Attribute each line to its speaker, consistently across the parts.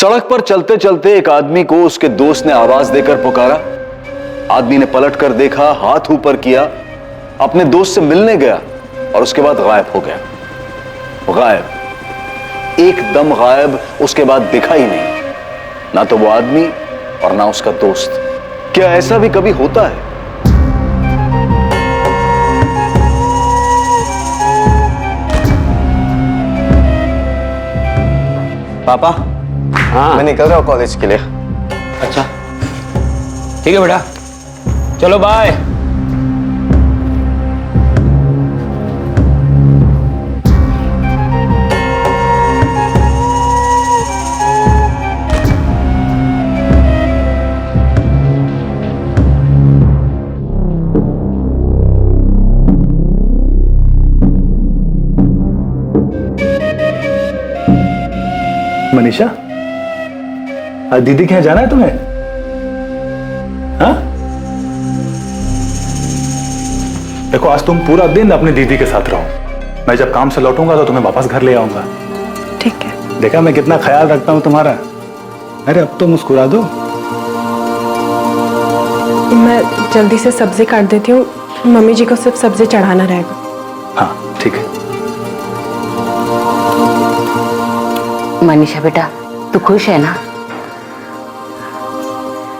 Speaker 1: सड़क पर चलते चलते एक आदमी को उसके दोस्त ने आवाज देकर पुकारा। आदमी ने पलट कर देखा, हाथ ऊपर किया, अपने दोस्त से मिलने गया और उसके बाद गायब हो गया। गायब, एकदम गायब। उसके बाद दिखा ही नहीं, ना तो वो आदमी और ना उसका दोस्त। क्या ऐसा भी कभी होता है?
Speaker 2: पापा,
Speaker 3: हाँ
Speaker 2: मैं निकल रहा हूँ कॉलेज के लिए।
Speaker 3: अच्छा ठीक है बेटा, चलो बाय।
Speaker 4: मनीषा, आज दीदी के यहाँ जाना है तुम्हें? हाँ? देखो, आज तुम पूरा दिन अपनी दीदी के साथ रहो। मैं जब काम से लौटूंगा तो तुम्हें वापस घर ले आऊंगा।
Speaker 5: ठीक है।
Speaker 4: देखा मैं कितना ख्याल रखता हूँ तुम्हारा। अरे अब तो मुस्कुरा दो।
Speaker 5: मैं जल्दी से सब्जी काट देती हूँ, मम्मी जी को सिर्फ सब्जी चढ़ाना रहेगा।
Speaker 4: हाँ ठीक है।
Speaker 6: मनीषा बेटा, तू खुश है ना?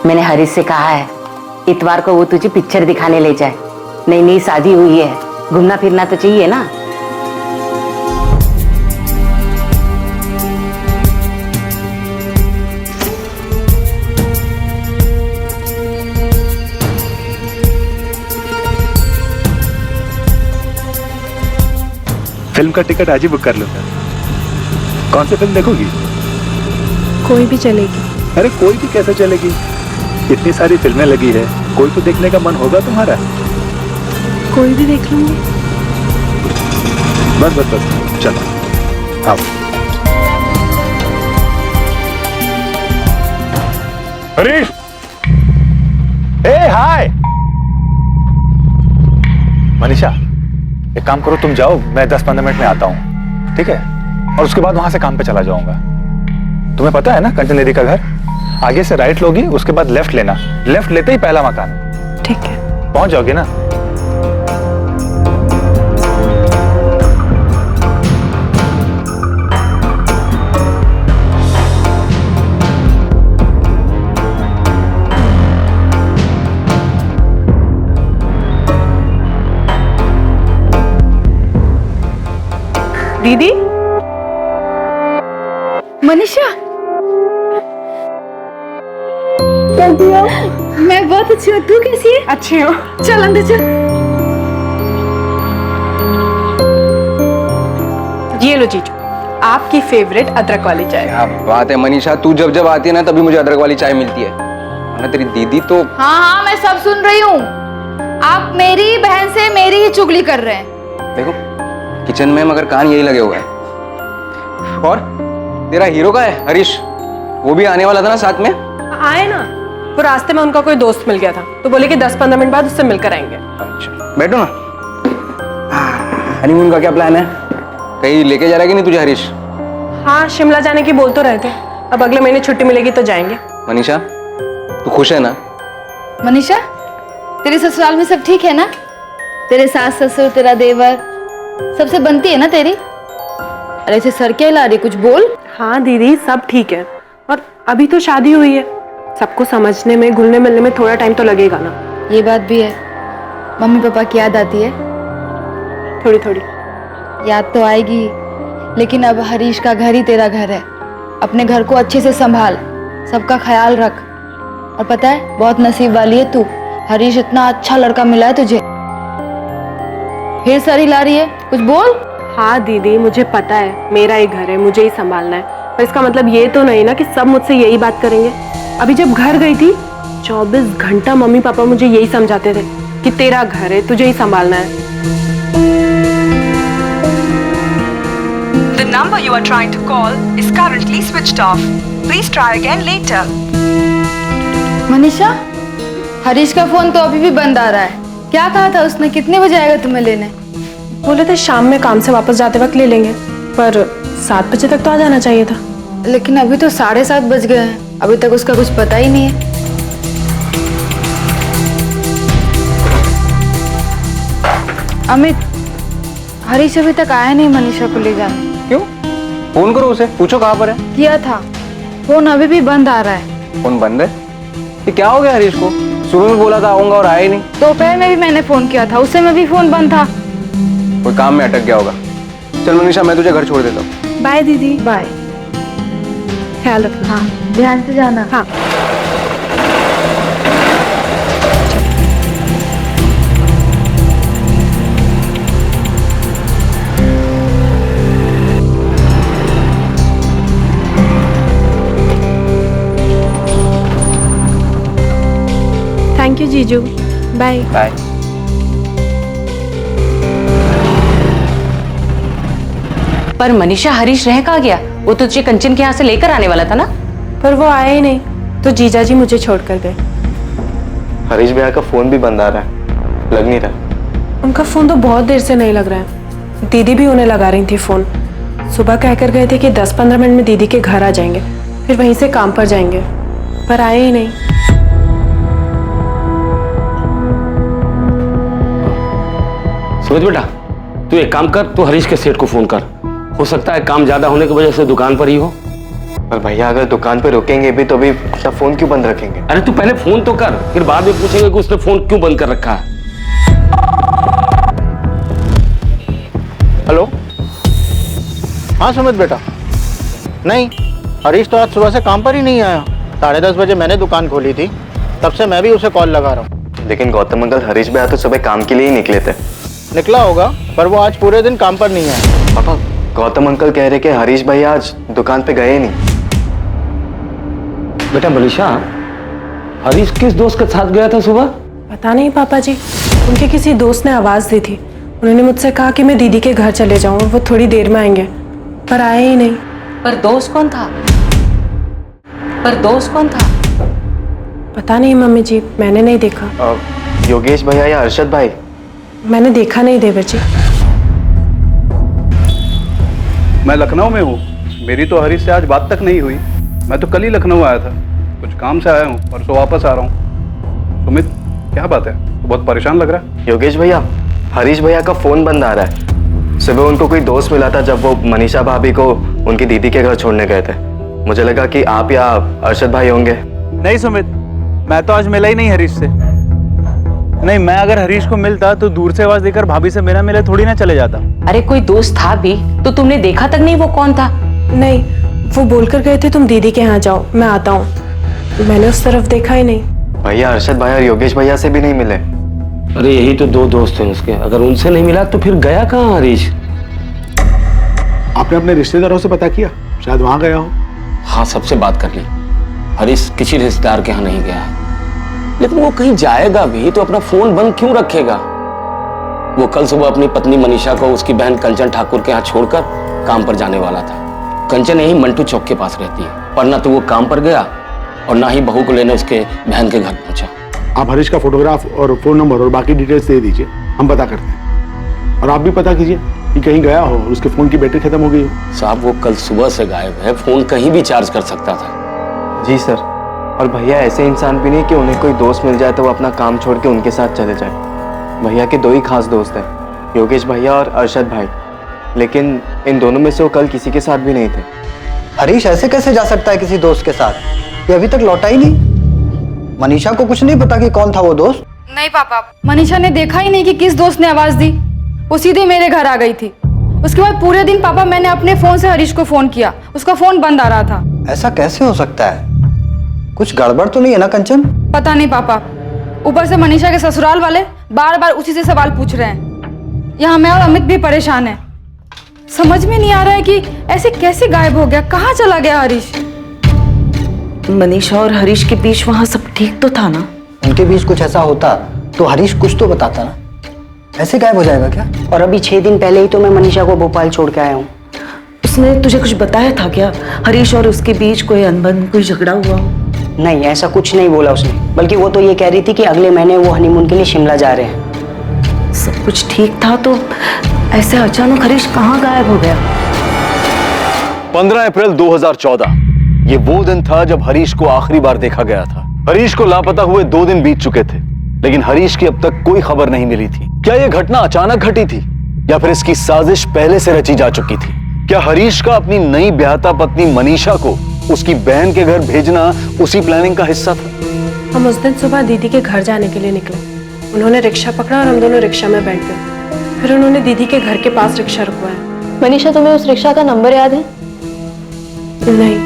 Speaker 6: मैंने हरीश से कहा है इतवार को वो तुझे पिक्चर दिखाने ले जाए। नई नई शादी हुई है, घूमना फिरना तो चाहिए ना।
Speaker 4: फिल्म का टिकट आज ही बुक कर लो। कौन सी फिल्म देखोगी?
Speaker 5: कोई भी चलेगी।
Speaker 4: अरे कोई भी कैसे चलेगी? इतनी सारी फिल्में लगी है, कोई तो देखने का मन होगा तुम्हारा।
Speaker 5: कोई भी देख लूंगी।
Speaker 4: बस बस बस, चलो आओ। हरीश, ए हाय। मनीषा, एक काम करो, तुम जाओ, मैं 10-15 मिनट में आता हूँ, ठीक है? और उसके बाद वहां से काम पे चला जाऊंगा। तुम्हें पता है ना कंचन दीदी का घर? आगे से राइट लोगी, उसके बाद लेफ्ट लेना। लेफ्ट लेते ही पहला मकान।
Speaker 5: ठीक है।
Speaker 4: पहुंच जाओगे ना?
Speaker 5: दीदी,
Speaker 7: मनीषा, मैं बहुत अच्छी हूँ, तू कैसी है?
Speaker 5: अच्छी हो?
Speaker 7: चल अंदर चल।
Speaker 5: ये लो जीजू, आपकी फेवरेट अदरक वाली चाय।
Speaker 2: क्या बात है मनीषा, तू जब जब आती है ना तभी मुझे अदरक वाली चाय मिलती है। वरना तेरी दीदी तो।
Speaker 7: हाँ हाँ, मैं सब सुन रही हूँ। आप मेरी बहन से मेरी ही चुगली कर रहे हैं।
Speaker 2: देखो, किचन में मगर कान यही लगे हुए हैं। और तेरा हीरो का है हरीश, वो भी आने वाला था ना साथ में?
Speaker 5: आए ना, वो रास्ते में उनका कोई दोस्त मिल गया था तो बोले कि 10-15 मिनट बाद उससे मिलकर आएंगे।
Speaker 2: अच्छा, बैठो ना। हनीमून का क्या प्लान है? कहीं लेके जा रहा है कि नहीं तुझे हरीश?
Speaker 5: हाँ, शिमला जाने की बोल तो रहे थे। अब अगले महीने छुट्टी मिलेगी तो जाएंगे।
Speaker 2: मनीषा, तू खुश है ना?
Speaker 7: मनीषा, तेरे ससुराल में सब ठीक है ना? तेरे सास ससुर, तेरा देवर, सबसे बनती है ना तेरी? अरे ऐसे सर क्या हिला रही, कुछ बोल।
Speaker 5: हाँ दीदी, सब ठीक है। और अभी तो शादी हुई है, सबको समझने में, घुलने मिलने में थोड़ा टाइम तो लगेगा ना।
Speaker 7: ये बात भी है। मम्मी पापा की याद आती है?
Speaker 5: थोड़ी थोड़ी
Speaker 7: याद तो आएगी, लेकिन अब हरीश का घर ही तेरा घर है। अपने घर को अच्छे से संभाल, सबका ख्याल रख। और पता है, बहुत नसीब वाली है तू, हरीश इतना अच्छा लड़का मिला है तुझे। फिर सर हिला रही है, कुछ बोल।
Speaker 5: हाँ दीदी, मुझे पता है मेरा ही घर है, मुझे ही संभालना है, पर इसका मतलब ये तो नहीं ना कि सब मुझसे यही बात करेंगे। अभी जब घर गई थी 24 घंटा मम्मी पापा मुझे यही समझाते थे कि तेरा घर है, तुझे ही संभालना है।
Speaker 8: The number you are trying to call is currently switched off. Please try again later.
Speaker 7: Manisha, Harish का फोन तो अभी भी बंद आ रहा है। क्या कहा था उसने, कितने बजे आएगा तुम्हें लेने?
Speaker 5: बोले थे शाम में काम से वापस जाते वक्त ले लेंगे, पर 7 बजे तक तो आ जाना चाहिए था।
Speaker 7: लेकिन अभी तो 7:30 बज गए हैं, अभी तक उसका कुछ पता ही नहीं है। अमित, हरीश अभी तक आया नहीं मनीषा को ले जाने।
Speaker 2: क्यों? फोन करो उसे, पूछो कहाँ पर है।
Speaker 7: किया था, फोन अभी भी बंद आ रहा है।
Speaker 2: फोन बंद है? ये क्या हो गया हरीश को? सुबह में बोला था आऊंगा और आया ही नहीं।
Speaker 7: दोपहर में भी मैंने फोन किया था, उससे में भी फोन बंद था।
Speaker 2: कोई काम में अटक गया होगा। चल मनीषा, मैं तुझे घर छोड़ देता हूँ।
Speaker 5: बाय दीदी।
Speaker 7: बाय।
Speaker 5: ख्याल रखना।
Speaker 7: हाँ, ध्यान से जाना।
Speaker 5: हाँ। थैंक यू जीजू। बाय।
Speaker 2: बाय।
Speaker 6: पर मनीषा, हरीश रह कहाँ गया? वो तो तुझे कंचन के यहाँ से लेकर आने वाला था ना?
Speaker 5: पर वो आए ही नहीं, तो जीजा जी मुझे छोड़कर गए।
Speaker 9: हरीश भैया का फोन भी बंद आ रहा है, लग नहीं रहा।
Speaker 5: उनका फोन तो बहुत देर से नहीं लग रहा है। दीदी भी उन्हें लगा रही थी फोन। सुबह कहकर गए थे कि 10-15 मिनट में दीदी के घर आ जाएंगे, फिर वहीं से काम पर जाएंगे, पर आए ही नहीं।
Speaker 3: सूरज बेटा, तू एक काम कर, तू हरीश के सेठ को फोन कर। हो सकता है काम ज्यादा होने की वजह से दुकान पर ही हो।
Speaker 9: पर भैया अगर दुकान पे रुकेंगे भी तो भी सब फोन क्यों बंद रखेंगे?
Speaker 3: अरे तू पहले फोन तो कर, फिर बाद में पूछेंगे कि उसने फोन क्यों बंद कर रखा है।
Speaker 10: हेलो, हाँ सुमित बेटा। नहीं, हरीश तो आज सुबह से काम पर ही नहीं आया। 10:30 बजे मैंने दुकान खोली थी, तब से मैं भी उसे कॉल लगा रहा हूँ।
Speaker 9: लेकिन गौतम अंकल, हरीश भैया तो सुबह काम के लिए ही निकले थे।
Speaker 10: निकला होगा, पर वो आज पूरे दिन काम पर नहीं आया।
Speaker 9: पापा, गौतम अंकल कह रहे कि हरीश भैया आज दुकान पे गए नहीं।
Speaker 3: बेटा मनीषा, हरीश किस दोस्त के साथ गया था सुबह?
Speaker 5: पता नहीं पापा जी, उनके किसी दोस्त ने आवाज दी थी। उन्होंने मुझसे कहा कि मैं दीदी के घर चले जाऊं और वो थोड़ी देर में आएंगे, पर आए ही नहीं।
Speaker 6: पर दोस्त कौन था?
Speaker 5: पता नहीं मम्मी जी, मैंने नहीं देखा।
Speaker 9: योगेश भैया या अरशद भाई?
Speaker 5: मैंने देखा नहीं देवर जी।
Speaker 11: मैं लखनऊ में हूँ, मेरी तो हरीश से आज बात तक नहीं हुई। मैं तो कल ही लखनऊ आया था, कुछ काम से आया हूँ, परसों वापस आ रहा हूँ। सुमित, क्या बात है? तो बहुत परेशान लग रहा है।
Speaker 9: योगेश भैया, हरीश भैया का फोन बंद आ रहा है। सुबह उनको कोई दोस्त मिला था जब वो मनीषा भाभी को उनकी दीदी के घर छोड़ने गए थे। मुझे लगा कि आप या अरशद भाई होंगे।
Speaker 10: नहीं सुमित, मैं तो आज मिला ही नहीं हरीश से। नहीं, मैं अगर हरीश को मिलता तो दूर से आवाज देकर भाभी से बिना मिले थोड़ी ना चले जाता।
Speaker 6: अरे कोई दोस्त था भी तो तुमने देखा तक नहीं वो कौन था?
Speaker 5: नहीं, वो बोलकर गए थे तुम दीदी के यहाँ जाओ, मैं आता हूँ। मैंने उस तरफ देखा ही नहीं।
Speaker 9: भैया अरशद भाई और योगेश भैया से भी नहीं मिले।
Speaker 3: अरे यही तो 2 दोस्त हैं उसके, अगर उनसे नहीं मिला तो फिर गया कहाँ हरीश?
Speaker 12: आपने अपने रिश्तेदारों से पता किया? शायद वहां गया हो।
Speaker 3: हाँ, सबसे बात कर ली। हरीश किसी रिश्तेदार के यहाँ नहीं गया है, लेकिन वो कहीं जाएगा भी तो अपना फोन बंद क्यों रखेगा? वो कल सुबह अपनी पत्नी मनीषा को उसकी बहन कंचन ठाकुर के यहाँ छोड़कर काम पर जाने वाला था। कंचन यही मंटू चौक के पास रहती है, पर ना तो वो काम पर गया और ना ही बहू को लेने उसके बहन के घर पहुंचा।
Speaker 12: आप हरीश का फोटोग्राफ और फोन नंबर और बाकी डिटेल्स दे दीजिए, हम पता करते हैं। और आप भी पता कीजिए कि कहीं गया हो और उसके फोन की बैटरी खत्म हो गई हो।
Speaker 3: साहब, वो कल सुबह से गायब है, फोन कहीं भी चार्ज कर सकता था।
Speaker 9: जी सर। और भैया ऐसे इंसान भी नहीं कि उन्हें कोई दोस्त मिल जाए तो वो अपना काम छोड़ के उनके साथ चले जाए। भैया के 2 ही खास दोस्त हैं, योगेश भैया और अरशद भाई, लेकिन इन दोनों में से वो कल किसी के साथ भी नहीं थे।
Speaker 10: हरीश ऐसे कैसे जा सकता है किसी दोस्त के साथ? ये अभी तक लौटा ही नहीं। मनीषा को कुछ नहीं पता कि कौन था वो दोस्त?
Speaker 7: नहीं पापा, मनीषा ने देखा ही नहीं कि किस दोस्त ने आवाज दी। वो सीधे मेरे घर आ गई थी। उसके बाद पूरे दिन पापा मैंने अपने फोन से हरीश को फोन किया, उसका फोन बंद आ रहा था।
Speaker 10: ऐसा कैसे हो सकता है? कुछ गड़बड़ तो नहीं है ना कंचन?
Speaker 7: पता नहीं पापा, ऊपर से मनीषा के ससुराल वाले बार बार उसी से सवाल पूछ रहे हैं। यहाँ मैं और अमित भी परेशान हैं। समझ में नहीं आ रहा है कि ऐसे कैसे गायब हो गया, कहाँ चला गया हरीश?
Speaker 6: मनीषा और हरीश के बीच वहाँ सब ठीक तो था ना?
Speaker 10: उनके बीच कुछ ऐसा होता तो हरीश कुछ तो बताता ना। ऐसे गायब हो जाएगा क्या?
Speaker 6: और अभी 6 दिन पहले ही तो मैं मनीषा को भोपाल छोड़ के आया हूँ। उसने तुझे कुछ बताया था क्या? हरीश और उसके बीच कोई अनबन, कोई झगड़ा हुआ हो?
Speaker 13: नहीं, ऐसा कुछ नहीं बोला उसने, बल्कि वो तो ये कह रही थी कि अगले महीने वो हनीमून के लिए शिमला जा रहे हैं।
Speaker 6: सब कुछ ठीक था तो ऐसे अचानक हरीश कहाँ गायब हो गया?
Speaker 1: 15 अप्रैल 2014 ये वो दिन था जब हरीश को आखिरी बार देखा गया था। हरीश को लापता हुए 2 दिन बीत चुके थे, लेकिन हरीश की अब तक कोई खबर नहीं मिली थी। क्या यह घटना अचानक घटी थी या फिर इसकी साजिश पहले से रची जा चुकी थी? क्या हरीश का अपनी नई ब्याहता पत्नी मनीषा को उसकी बहन के घर भेजना उसी प्लानिंग का हिस्सा था?
Speaker 5: हम उस दिन सुबह दीदी के घर जाने के लिए निकले। उन्होंने रिक्शा पकड़ा और हम दोनों रिक्शा में बैठ गए। फिर उन्होंने दीदी के घर के पास रिक्शा रुकवाया।
Speaker 7: मनीषा, तुम्हें उस रिक्शा का नंबर याद है?
Speaker 5: नहीं।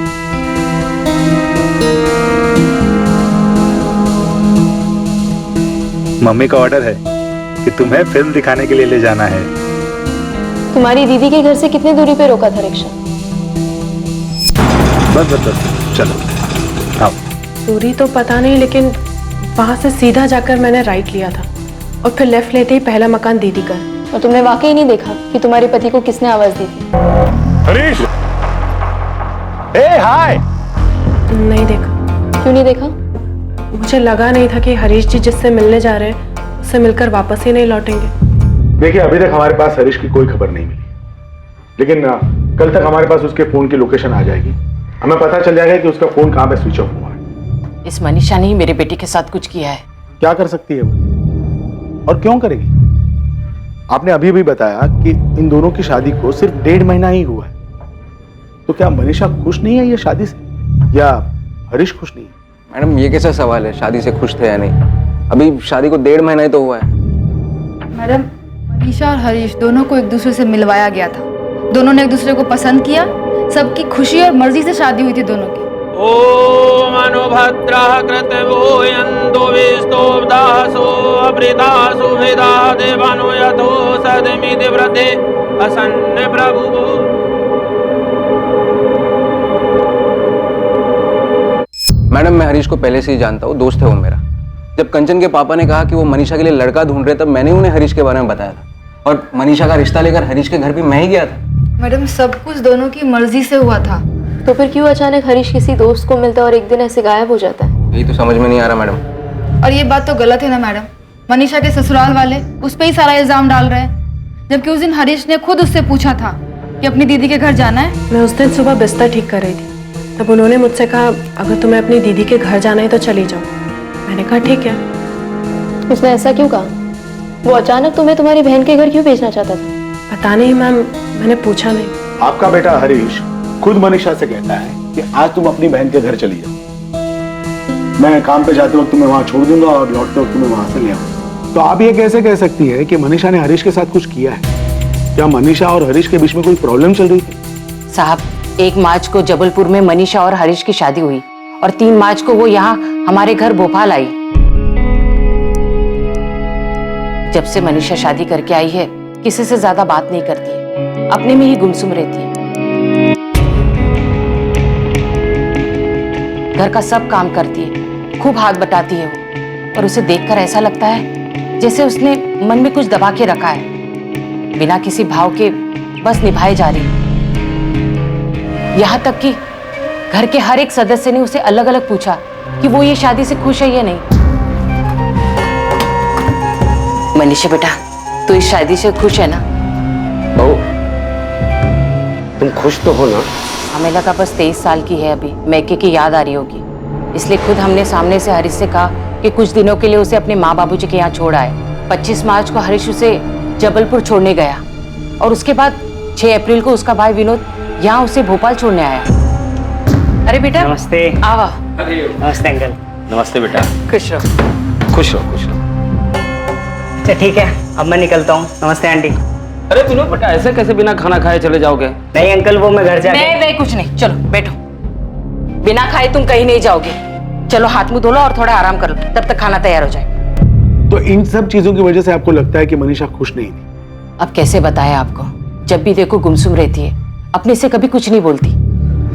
Speaker 4: मम्मी का ऑर्डर है कि तुम्हें फिल्म दिखाने के लिए ले जाना है।
Speaker 7: तुम्हारी दीदी के घर से कितनी दूरी पे रोका था रिक्शा?
Speaker 4: बस चलो आओ।
Speaker 5: दूरी तो पता नहीं, लेकिन वहां से सीधा जाकर मैंने राइट लिया था और फिर लेफ्ट लेते ही पहला मकान दीदी का।
Speaker 7: और तुमने वाकई नहीं देखा कि तुम्हारे पति को किसने आवाज दी थी?
Speaker 4: हरीश, हाय।
Speaker 5: नहीं देखा।
Speaker 7: क्यों नहीं देखा?
Speaker 5: मुझे लगा नहीं था कि हरीश जी जिससे मिलने जा रहे हैं उससे मिलकर वापस ही नहीं लौटेंगे।
Speaker 12: देखिए, अभी तक हमारे पास हरीश की कोई खबर नहीं मिली, लेकिन कल तक हमारे पास उसके फोन की लोकेशन आ जाएगी। हमें पता चल जाएगा कि उसका फोन कहाँ पे स्विच ऑफ हुआ है।
Speaker 6: इस मनीषा ने ही मेरे बेटे के साथ कुछ किया है।
Speaker 12: क्या कर सकती है वो, और क्यों करेगी? आपने अभी भी बताया कि इन दोनों की शादी को सिर्फ 1.5 महीना ही हुआ है। तो क्या मनीषा खुश नहीं है ये शादी से, या हरीश खुश नहीं है?
Speaker 2: मैडम, ये कैसा सवाल है, शादी से खुश थे या नहीं? अभी शादी को 1.5 महीना ही तो हुआ है।
Speaker 7: मैडम, मनीषा और हरीश दोनों को एक दूसरे से मिलवाया गया था। दोनों ने एक दूसरे को पसंद किया। सबकी खुशी और मर्जी से शादी हुई थी दोनों की।
Speaker 3: ओम अनुभद्रः कृतवोयन्तो विस्तोब्दासो अमृतासु भेदा देवानो यथो सदमिति व्रते असन्न प्रभुवो।
Speaker 2: मैडम, मैं हरीश को पहले से ही जानता हूँ, दोस्त है वो मेरा। जब कंचन के पापा ने कहा कि वो मनीषा के लिए लड़का ढूंढ रहे, तब मैंने उन्हें हरीश के बारे में बताया था। और मनीषा का रिश्ता लेकर हरीश के घर भी मैं ही गया था।
Speaker 7: मैडम, सब कुछ दोनों की मर्जी से हुआ था। तो फिर क्यों अचानक हरीश किसी दोस्त को मिलता है और एक दिन ऐसे गायब हो जाता है?
Speaker 2: यही तो समझ में नहीं आ रहा मैडम।
Speaker 7: और ये बात तो गलत है ना मैडम। मनीषा के ससुराल वाले उस पर ही सारा इल्जाम डाल रहे हैं, जबकि उस दिन हरीश ने खुद उससे पूछा था कि अपनी दीदी के घर जाना है।
Speaker 5: मैं उस दिन सुबह बिस्तर ठीक कर रही थी, तब उन्होंने मुझसे कहा अगर तुम्हें अपनी दीदी के घर जाना है तो चली जाओ। मैंने कहा ठीक है।
Speaker 7: उसने ऐसा क्यों कहा? वो अचानक तुम्हें तुम्हारी बहन के घर क्यों भेजना चाहता था?
Speaker 5: पता नहीं मैम, मैंने पूछा नहीं।
Speaker 12: आपका बेटा हरीश खुद मनीषा से कहता है कि आज तुम अपनी बहन के घर चली जाओ, मैं काम पे जाते वक्त तुम्हें वहां छोड़ दूंगा और लौटते वक्त तुम्हें वहां से ले आऊंगा। तो आप ये कैसे कह सकती है कि मनीषा ने हरीश के साथ कुछ किया है? क्या मनीषा और हरीश के बीच में कोई प्रॉब्लम चल रही थी?
Speaker 6: साहब, 1 मार्च को जबलपुर में मनीषा और हरीश की शादी हुई और 3 मार्च को वो यहाँ हमारे घर भोपाल आई। जब से मनीषा शादी करके आई है, किसी से ज्यादा बात नहीं करती है, अपने में ही गुमसुम रहती है। घर का सब काम करती है, खूब हाथ बटाती है वो, और उसे देखकर ऐसा लगता है जैसे उसने मन में कुछ दबा के रखा है, बिना किसी भाव के बस निभाए जा रही है। यहाँ तक कि घर के हर एक सदस्य ने उसे अलग अलग पूछा कि वो ये शादी से खुश है या नहीं। मनीषा बेटा, तू इस शादी से खुश है ना?
Speaker 3: बहू, तुम खुश तो हो ना?
Speaker 6: हमें लगा बस 23 साल की है अभी, मैके की याद आ रही होगी, इसलिए खुद हमने सामने से हरीश से कहा कि कुछ दिनों के लिए उसे अपने माँ बाबूजी के यहाँ छोड़ आए। 25 मार्च को हरीश उसे जबलपुर छोड़ने गया और उसके बाद 6 अप्रैल को उसका भाई विनोद यहाँ उसे भोपाल छोड़ने आया। अरे बेटा,
Speaker 13: नमस्ते।
Speaker 6: आवा।
Speaker 13: नमस्ते अंकल।
Speaker 3: नमस्ते बेटा।
Speaker 6: खुश रहो।
Speaker 3: खुश रहो, खुश रहो।
Speaker 13: अच्छा ठीक है, अब मैं निकलता हूँ। नमस्ते आंटी।
Speaker 3: अरे विनोद बेटा, ऐसे कैसे बिना खाना खाए चले जाओगे?
Speaker 13: नहीं अंकल, वो मैं घर जाके।
Speaker 6: नहीं कुछ नहीं, चलो बैठो। बिना खाए तुम कहीं नहीं जाओगे। चलो हाथ मुंह धो लो और थोड़ा आराम कर लो, तब तक खाना तैयार हो जाए।
Speaker 12: तो इन सब चीजों की वजह से आपको लगता है कि मनीषा खुश नहीं थी?
Speaker 6: अब कैसे बताया आपको, जब भी देखो गुमसुम रहती है, अपने से कभी कुछ नहीं बोलती।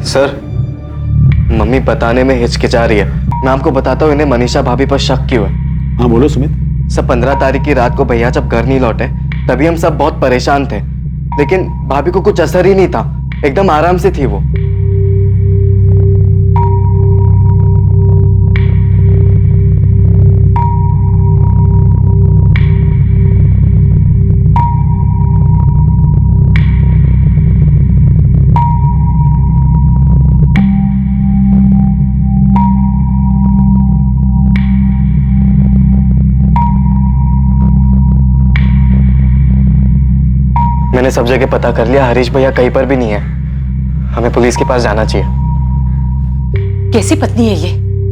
Speaker 9: सर, मम्मी बताने में हिचकिचा रही है। मैं आपको बताता हूँ इन्हें मनीषा भाभी पर शक क्यों है।
Speaker 12: हाँ बोलो सुमित।
Speaker 9: सर, 15 तारीख की रात को भैया जब घर नहीं लौटे, तभी हम सब बहुत परेशान थे, लेकिन भाभी को कुछ असर ही नहीं था, एकदम आराम से थी वो। मैंने सब जगह पता कर लिया, हरीश भैया कहीं पर भी नहीं है। हमें पुलिस के पास जाना चाहिए।
Speaker 6: कैसी पत्नी है ये?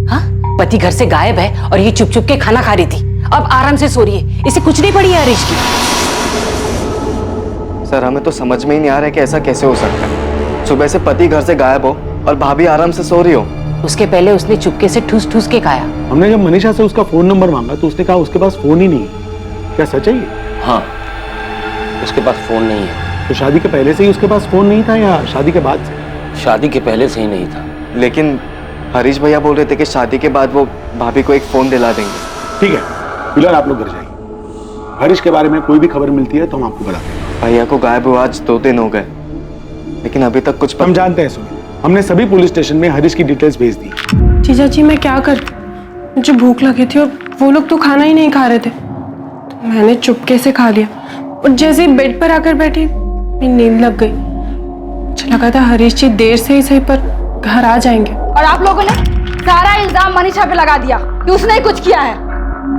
Speaker 6: हाँ, पति घर से गायब है और ये चुप चुप के खाना खा रही थी, अब आराम से सो रही है। इसे कुछ नहीं पड़ी है हरीश की।
Speaker 9: सर हमें तो समझ में ही नहीं आ रहा है कि ऐसा कैसे हो सकता है। सुबह से पति घर से गायब हो और भाभी आराम से सो रही हो।
Speaker 6: उसके पहले उसने चुपके से ठूस ठूस के खाया।
Speaker 12: हमने जब मनीषा से उसका फोन नंबर मांगा तो उसने कहा उसके पास फोन ही नहीं है। क्या सच है ये?
Speaker 3: हाँ, उसके पास फोन नहीं है।
Speaker 12: तो शादी के पहले से ही उसके पास फोन नहीं था या शादी के बाद से?
Speaker 3: शादी के पहले से ही नहीं था।
Speaker 9: लेकिन हरीश भैया बोल रहे थे कि शादी के बाद वो भाभी को एक फोन दिला देंगे।
Speaker 12: ठीक है, फिलहाल आप लोग घर जाइए। हरीश के बारे में कोई भी खबर मिलती है तो हम आपको बताते हैं।
Speaker 9: भैया को गायब हुआ आज 2 दिन हो गए, लेकिन अभी तक कुछ
Speaker 12: हम जानते हैं। सुनिए, हमने सभी पुलिस स्टेशन में हरीश की डिटेल्स भेज दी।
Speaker 5: जीजा जी मैं क्या करती, मुझे भूख लगी थी और वो लोग तो खाना ही नहीं खा रहे थे, तो मैंने चुपके से खा लिया और जैसे ही बेड पर आकर बैठी मेरी नींद लग गई। मुझे लगा था हरीश जी देर से ही सही पर घर आ जाएंगे।
Speaker 7: और आप लोगों ने सारा इल्जाम मनीषा पे लगा दिया कि उसने ही कुछ किया है।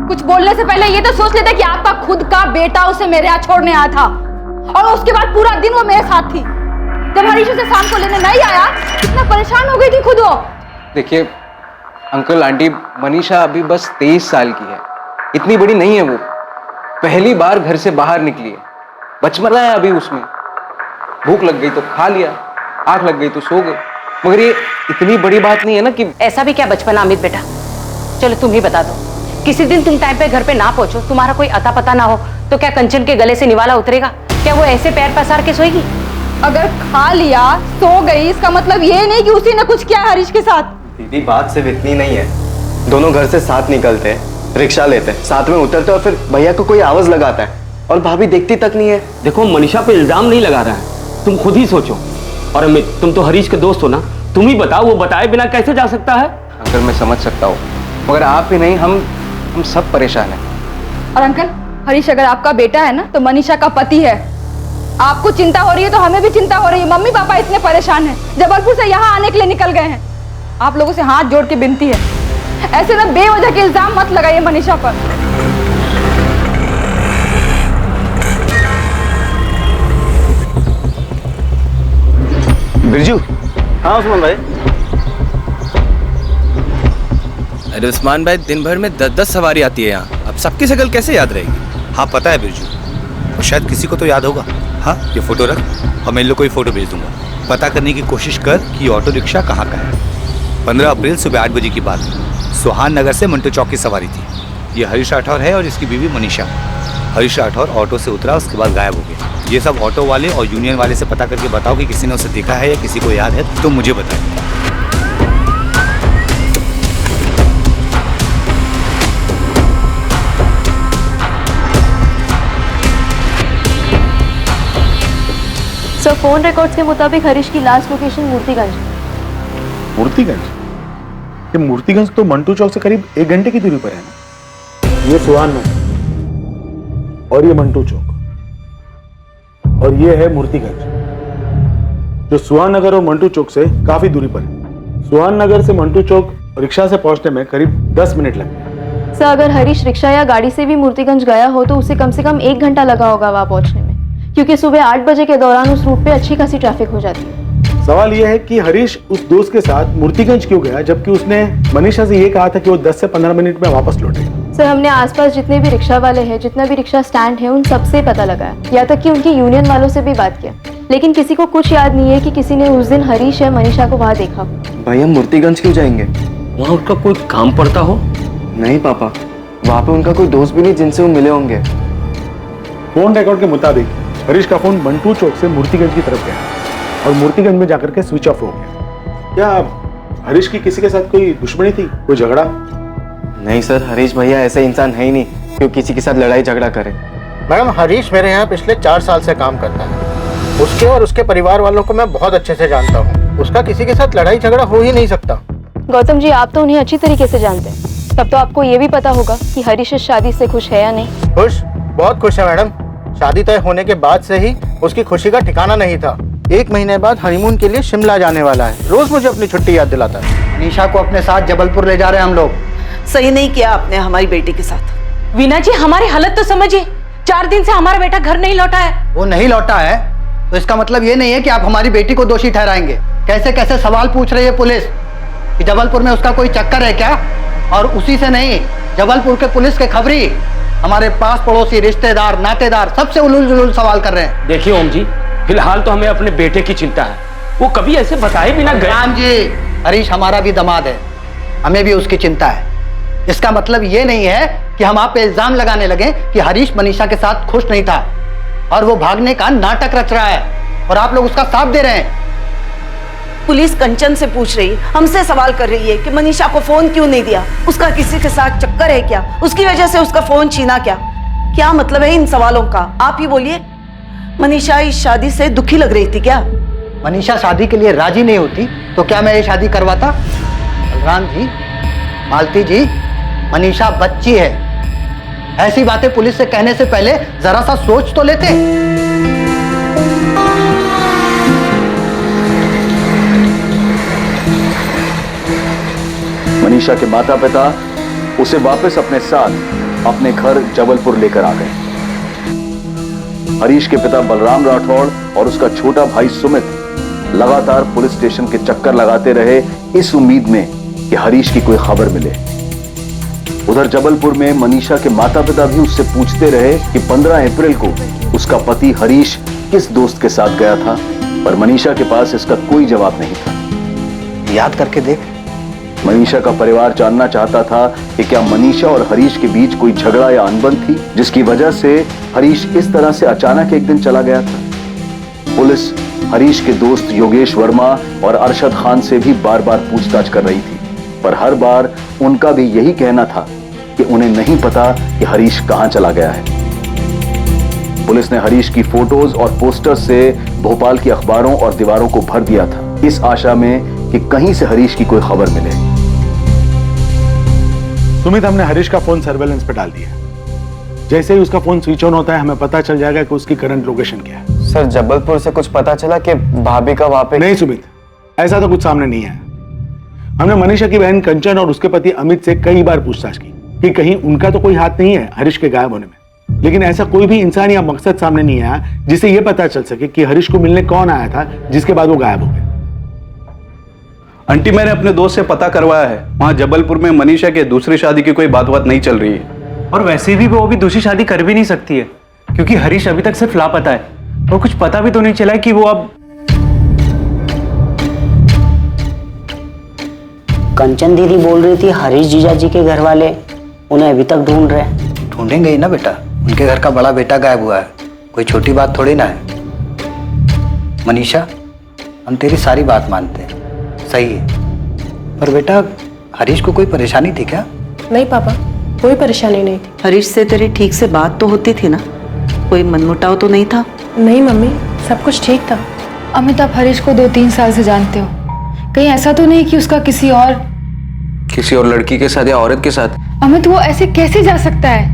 Speaker 7: कुछ बोलने से पहले ये तो सोच लेते कि आपका खुद का बेटा उसे मेरे यहाँ छोड़ने आया था और उसके बाद पूरा दिन वो मेरे साथ थी। जब हरीश उसे शाम को लेने नहीं आया, कितना परेशान हो गई थी खुद वो।
Speaker 2: देखिए अंकल आंटी, मनीषा अभी बस 23 साल की है, इतनी बड़ी नहीं है वो। पहली बार घर से बाहर निकली है, बचपना है अभी उसमें। भूख लग गई तो खा लिया, आंख लग गई तो सो गए। मगर ये इतनी बड़ी बात नहीं है ना कि।
Speaker 6: ऐसा भी क्या बचपना अमित बेटा? चलो तुम ही बता दो, किसी दिन तुम टाइम पे घर पे ना पहुंचो, तुम्हारा कोई अता पता ना हो, तो क्या कंचन के गले से निवाला उतरेगा? क्या वो ऐसे पैर पसार के सोएगी?
Speaker 7: अगर खा लिया, सो गई, इसका मतलब ये नहीं कि उसी ने कुछ किया हरीश के साथ।
Speaker 9: दीदी बात सिर्फ इतनी नहीं है। दोनों घर से साथ निकलते हैं, रिक्शा लेते हैं, साथ में उतरते और फिर भैया को कोई आवाज लगाता है और भाभी देखती तक नहीं है।
Speaker 3: देखो, मनीषा पे इल्जाम नहीं लगा रहा है, तुम खुद ही सोचो। और अमित, तुम तो हरीश के दोस्त हो ना, तुम ही बताओ वो बताए बिना कैसे जा सकता है?
Speaker 2: अंकल मैं समझ सकता हूँ, मगर आप ही नहीं, हम सब परेशान हैं।
Speaker 7: और अंकल, हरीश अगर आपका बेटा है ना तो मनीषा का पति है। आपको चिंता हो रही है तो हमें भी चिंता हो रही है। मम्मी पापा इतने परेशान हैं, जबलपुर से यहाँ आने के लिए निकल गए हैं। आप लोगों से हाथ जोड़ के विनती है, ऐसे में बेवजह के इल्जाम मत लगाइए मनीषा पर।
Speaker 1: बिरजू।
Speaker 10: हाँ उस्मान भाई।
Speaker 14: अरे उस्मान भाई, दिन भर में 10-10 सवारी आती है यहाँ, अब सबकी शक्ल कैसे याद रहेगी?
Speaker 4: हाँ पता है बिरजू, और शायद किसी को तो याद होगा। हाँ ये फोटो रख और मैं इन लोग को ही फोटो भेज दूंगा। पता करने की कोशिश कर कि ऑटो रिक्शा कहाँ का है। 15 अप्रैल सुबह 8 बजे की बात है। सुहान नगर से मंटो चौक की सवारी थी। ये हरीश राठौर है और इसकी बीवी मनीषा। हरीश राठौर ऑटो से उतरा, उसके बाद गायब हो गया। ये सब ऑटो वाले और यूनियन वाले से पता करके बताओ कि किसी ने उसे देखा है या किसी को याद है तो मुझे बताएं।
Speaker 7: सर फोन रिकॉर्ड्स के मुताबिक हरीश की लास्ट लोकेशन मूर्तिगंज।
Speaker 12: मूर्तिगंज? ये मूर्तिगंज तो मंटू चौक से करीब 1 घंटे की दूरी पर है ना। ये सुहान नगर और ये मंटू चौक और ये है मूर्तिगंज, जो सुहान नगर और मंटू चौक से काफी दूरी पर है। सुहान नगर से मंटू चौक रिक्शा से पहुंचने में करीब 10 मिनट लगते हैं।
Speaker 7: सर अगर हरीश रिक्शा या गाड़ी से भी मूर्तिगंज गया हो तो उसे कम से कम 1 घंटा लगा होगा वहां पहुंचने में, क्योंकि सुबह 8 बजे के दौरान उस रूट पे अच्छी खासी ट्रैफिक हो जाती है।
Speaker 12: सवाल यह है कि हरीश उस दोस्त के साथ मूर्तिगंज क्यों गया, जबकि उसने मनीषा से यह कहा था कि वो 10 से 15 मिनट में वापस लौटेगा।
Speaker 7: सर हमने आसपास जितने भी रिक्शा वाले हैं, जितना भी रिक्शा स्टैंड है, उन सबसे पता लगाया, यहाँ तक कि उनकी यूनियन वालों से भी बात किया, लेकिन किसी को कुछ याद नहीं है कि किसी ने उस दिन हरीश या मनीषा को वहाँ देखा।
Speaker 9: भाई हम मूर्तिगंज क्यों जाएंगे?
Speaker 3: वहाँ उनका कोई काम पड़ता हो?
Speaker 9: नहीं पापा, वहाँ पे उनका कोई दोस्त भी नहीं जिनसे वो मिले होंगे।
Speaker 12: फोन रिकॉर्ड के मुताबिक हरीश का फोन मंटू चौक से मूर्तिगंज की तरफ गया और मूर्तिगंज में जाकर के स्विच ऑफ हो गया। क्या हरीश की किसी के साथ कोई दुश्मनी थी, कोई झगड़ा?
Speaker 9: नहीं सर, हरीश भैया ऐसे इंसान है ही नहीं क्यों किसी के साथ लड़ाई झगड़ा करे।
Speaker 10: मैडम हरीश मेरे यहाँ पिछले 4 साल से काम करता है। उसके और उसके परिवार वालों को मैं बहुत अच्छे से जानता हूँ। उसका किसी के साथ लड़ाई झगड़ा हो ही नहीं सकता।
Speaker 7: गौतम जी आप तो उन्हें अच्छी तरीके से जानते हैं, तब तो आपको ये भी पता होगा कि हरीश इस शादी से खुश है या नहीं।
Speaker 10: खुश, बहुत खुश है मैडम। शादी तय होने के बाद से ही उसकी खुशी का ठिकाना नहीं था। 1 महीने बाद हनीमून के लिए शिमला जाने वाला है। रोज मुझे अपनी छुट्टी याद दिलाता है।
Speaker 13: निशा को अपने साथ जबलपुर ले जा रहे हैं हम लोग।
Speaker 15: सही नहीं किया आपने हमारी बेटी के साथ।
Speaker 6: वीना जी हमारी हालत तो समझिए, 4 दिन से हमारा बेटा घर नहीं लौटा है।
Speaker 10: वो नहीं लौटा है तो इसका मतलब ये नहीं है कि आप हमारी बेटी को दोषी ठहराएंगे। कैसे कैसे सवाल पूछ रही है पुलिस कि जबलपुर में उसका कोई चक्कर है क्या, और उसी से नहीं, जबलपुर के पुलिस के खबरी हमारे पास पड़ोसी रिश्तेदार नातेदार सबसे उलूल जुलूल सवाल कर रहे हैं।
Speaker 3: देखिए ओम जी, फिलहाल तो हमें अपने बेटे की चिंता है। वो कभी ऐसे बताए बिना गए।
Speaker 10: राम जी, हरीश हमारा भी दामाद है, हमें भी उसकी चिंता है। इसका मतलब ये नहीं है कि हम आप पे इल्जाम लगाने लगे कि हरीश मनीषा के साथ खुश नहीं था और वो भागने का नाटक रच रहा है और आप लोग उसका साथ दे रहे हैं।
Speaker 15: पुलिस कंचन से पूछ रही, हमसे सवाल कर रही है कि मनीषा को फोन क्यों नहीं दिया, उसका किसी के साथ चक्कर है क्या, उसकी वजह से उसका फोन छीना क्या? क्या मतलब है इन सवालों का? आप ही बोलिए। मनीषा इस शादी से दुखी लग रही थी क्या?
Speaker 10: मनीषा शादी के लिए राजी नहीं होती तो क्या मैं ये शादी करवाता? बलराम जी, मालती जी, मनीषा बच्ची है। ऐसी बातें पुलिस से कहने से पहले जरा सा सोच तो लेते।
Speaker 1: मनीषा के माता पिता उसे वापस अपने साथ अपने घर जबलपुर लेकर आ गए। हरीश के पिता बलराम राठौड़ और उसका छोटा भाई सुमित लगातार पुलिस स्टेशन के चक्कर लगाते रहे इस उम्मीद में कि हरीश की कोई खबर मिले। उधर जबलपुर में मनीषा के माता पिता भी उससे पूछते रहे कि 15 अप्रैल को उसका पति हरीश किस दोस्त के साथ गया था, पर मनीषा के पास इसका कोई जवाब नहीं था।
Speaker 10: याद करके देख।
Speaker 1: मनीषा का परिवार जानना चाहता था कि क्या मनीषा और हरीश के बीच कोई झगड़ा या अनबन थी जिसकी वजह से हरीश इस तरह से अचानक एक दिन चला गया था। पुलिस हरीश के दोस्त योगेश वर्मा और अरशद खान से भी बार बार पूछताछ कर रही थी, पर हर बार उनका भी यही कहना था कि उन्हें नहीं पता कि हरीश कहां चला गया है। पुलिस ने हरीश की फोटोज और पोस्टर्स से भोपाल की अखबारों और दीवारों को भर दिया था, इस आशा में कि कहीं से हरीश की कोई खबर मिले।
Speaker 12: सुमित, हमने हरीश का फोन सर्वेलेंस पे डाल दिया। जैसे ही उसका फोन स्विच ऑन होता है हमें पता चल जाएगा कि उसकी करंट लोकेशन क्या है।
Speaker 9: सर, जबलपुर से कुछ पता चला कि भाभी का वहां पे?
Speaker 12: नहीं सुमित, ऐसा तो कुछ सामने नहीं है। हमने मनीषा की बहन कंचन और उसके पति अमित से कई बार पूछताछ की कि कहीं उनका तो कोई हाथ नहीं है हरीश के गायब होने में, लेकिन ऐसा कोई भी इंसान या मकसद सामने नहीं आया जिसे यह पता चल सके कि हरीश को मिलने कौन आया था जिसके बाद वो गायब हो गए।
Speaker 11: आंटी, मैंने अपने दोस्त से पता करवाया है, वहां जबलपुर में मनीषा के दूसरी शादी की कोई बात नहीं चल रही है।
Speaker 2: और वैसे भी वो अभी दूसरी शादी कर भी नहीं सकती है क्योंकि हरीश अभी तक सिर्फ लापता है और कुछ पता भी तो नहीं चला कि वो अब।
Speaker 13: कंचन दीदी बोल रही थी हरीश जीजा जी के घर वाले उन्हें अभी तक ढूंढ रहे हैं।
Speaker 10: ढूंढेंगे ही ना बेटा, उनके घर का बड़ा बेटा गायब हुआ है, कोई छोटी बात थोड़ी ना है। मनीषा, हम तेरी सारी बात मानते हैं, सही है, पर बेटा हरीश को कोई परेशानी थी क्या?
Speaker 5: नहीं पापा, कोई परेशानी नहीं थी।
Speaker 15: हरीश से तेरी ठीक से बात तो होती थी ना, कोई मनमुटाव तो नहीं था?
Speaker 5: नहीं मम्मी, सब कुछ ठीक था।
Speaker 7: अमित, आप हरीश को 2-3 साल से जानते हो, कहीं ऐसा तो नहीं कि उसका किसी और
Speaker 2: लड़की के साथ या औरत के साथ?
Speaker 7: अमित, वो ऐसे कैसे जा सकता है?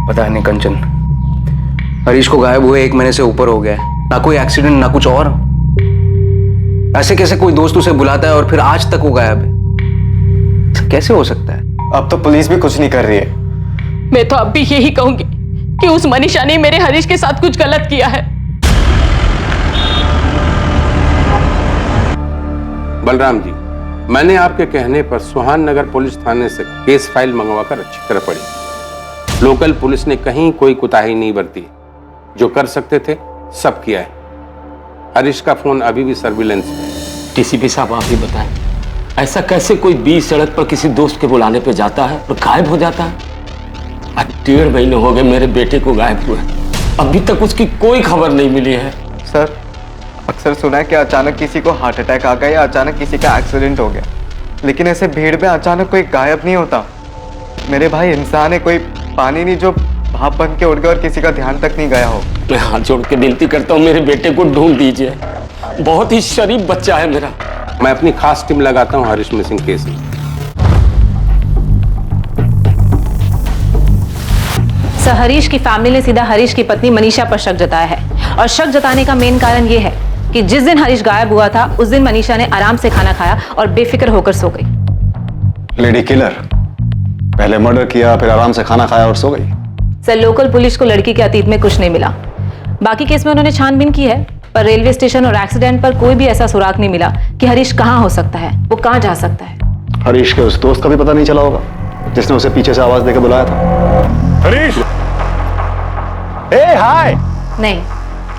Speaker 2: पता नहीं कंचन, हरीश को गायब हुए 1 महीने से ऊपर हो गया है, ना कोई एक्सीडेंट ना कुछ और। ऐसे कैसे कोई दोस्त उसे बुलाता है और फिर आज तक वो गायब है? कैसे हो सकता है?
Speaker 9: अब तो पुलिस भी कुछ नहीं कर रही है।
Speaker 6: मैं तो अब भी यही कहूंगी कि उस मनीषा ने मेरे हरीश के साथ कुछ गलत किया है।
Speaker 16: बलराम जी, मैंने आपके कहने पर सुहान नगर पुलिस थाने से केस फाइल मंगवाकर अच्छी तरह पढ़ी। लोकल पुलिस ने कहीं कोई कुताही नहीं बरती, जो कर सकते थे सब किया है। हरीश का फोन अभी भी सर्विलेंस में।
Speaker 3: डीसीपी साहब, आप ही बताएं, ऐसा कैसे कोई 20 सड़क पर किसी दोस्त के बुलाने पे जाता है और गायब हो जाता है? आज 1.5 महीने हो गए मेरे बेटे को गायब हुए, अभी तक उसकी कोई खबर नहीं मिली है।
Speaker 9: सर, अक्सर सुना है कि अचानक किसी को हार्ट अटैक आ गया या अचानक किसी का एक्सीडेंट हो गया, लेकिन ऐसे भीड़ में अचानक कोई गायब नहीं होता। मेरे भाई इंसान है, कोई पानी नहीं जो भाप बन के उड़ गया और किसी का ध्यान तक नहीं गया हो।
Speaker 3: मैं हाथ जोड़ के विनती करता हूँ, मेरे बेटे को ढूंढ दीजिए, बहुत ही शरीफ बच्चा है मेरा।
Speaker 16: मैं अपनी खास टीम लगाता हूँ हरीश मिसिंग केस में।
Speaker 6: सर, हरीश की फैमिली ने सीधा हरीश की पत्नी मनीषा पर शक जताया है और शक जताने का मेन कारण यह है कि जिस दिन हरीश गायब हुआ था उस दिन मनीषा ने आराम से खाना खाया और बेफिक्र होकर सो गई।
Speaker 1: लेडी किलर, पहले मर्डर किया, फिर आराम से खाना खाया और सो गई।
Speaker 6: सर, लोकल पुलिस को लड़की के अतीत में कुछ नहीं मिला। बाकी केस में उन्होंने छानबीन की है, पर रेलवे स्टेशन और एक्सीडेंट पर कोई भी ऐसा सुराग नहीं मिला कि हरीश कहाँ हो सकता है, वो कहाँ जा सकता है।
Speaker 12: हरीश के उस दोस्त का भी पता नहीं चला होगा जिसने उसे पीछे से आवाज देकर बुलाया था। हरीश, हाय।
Speaker 6: नहीं,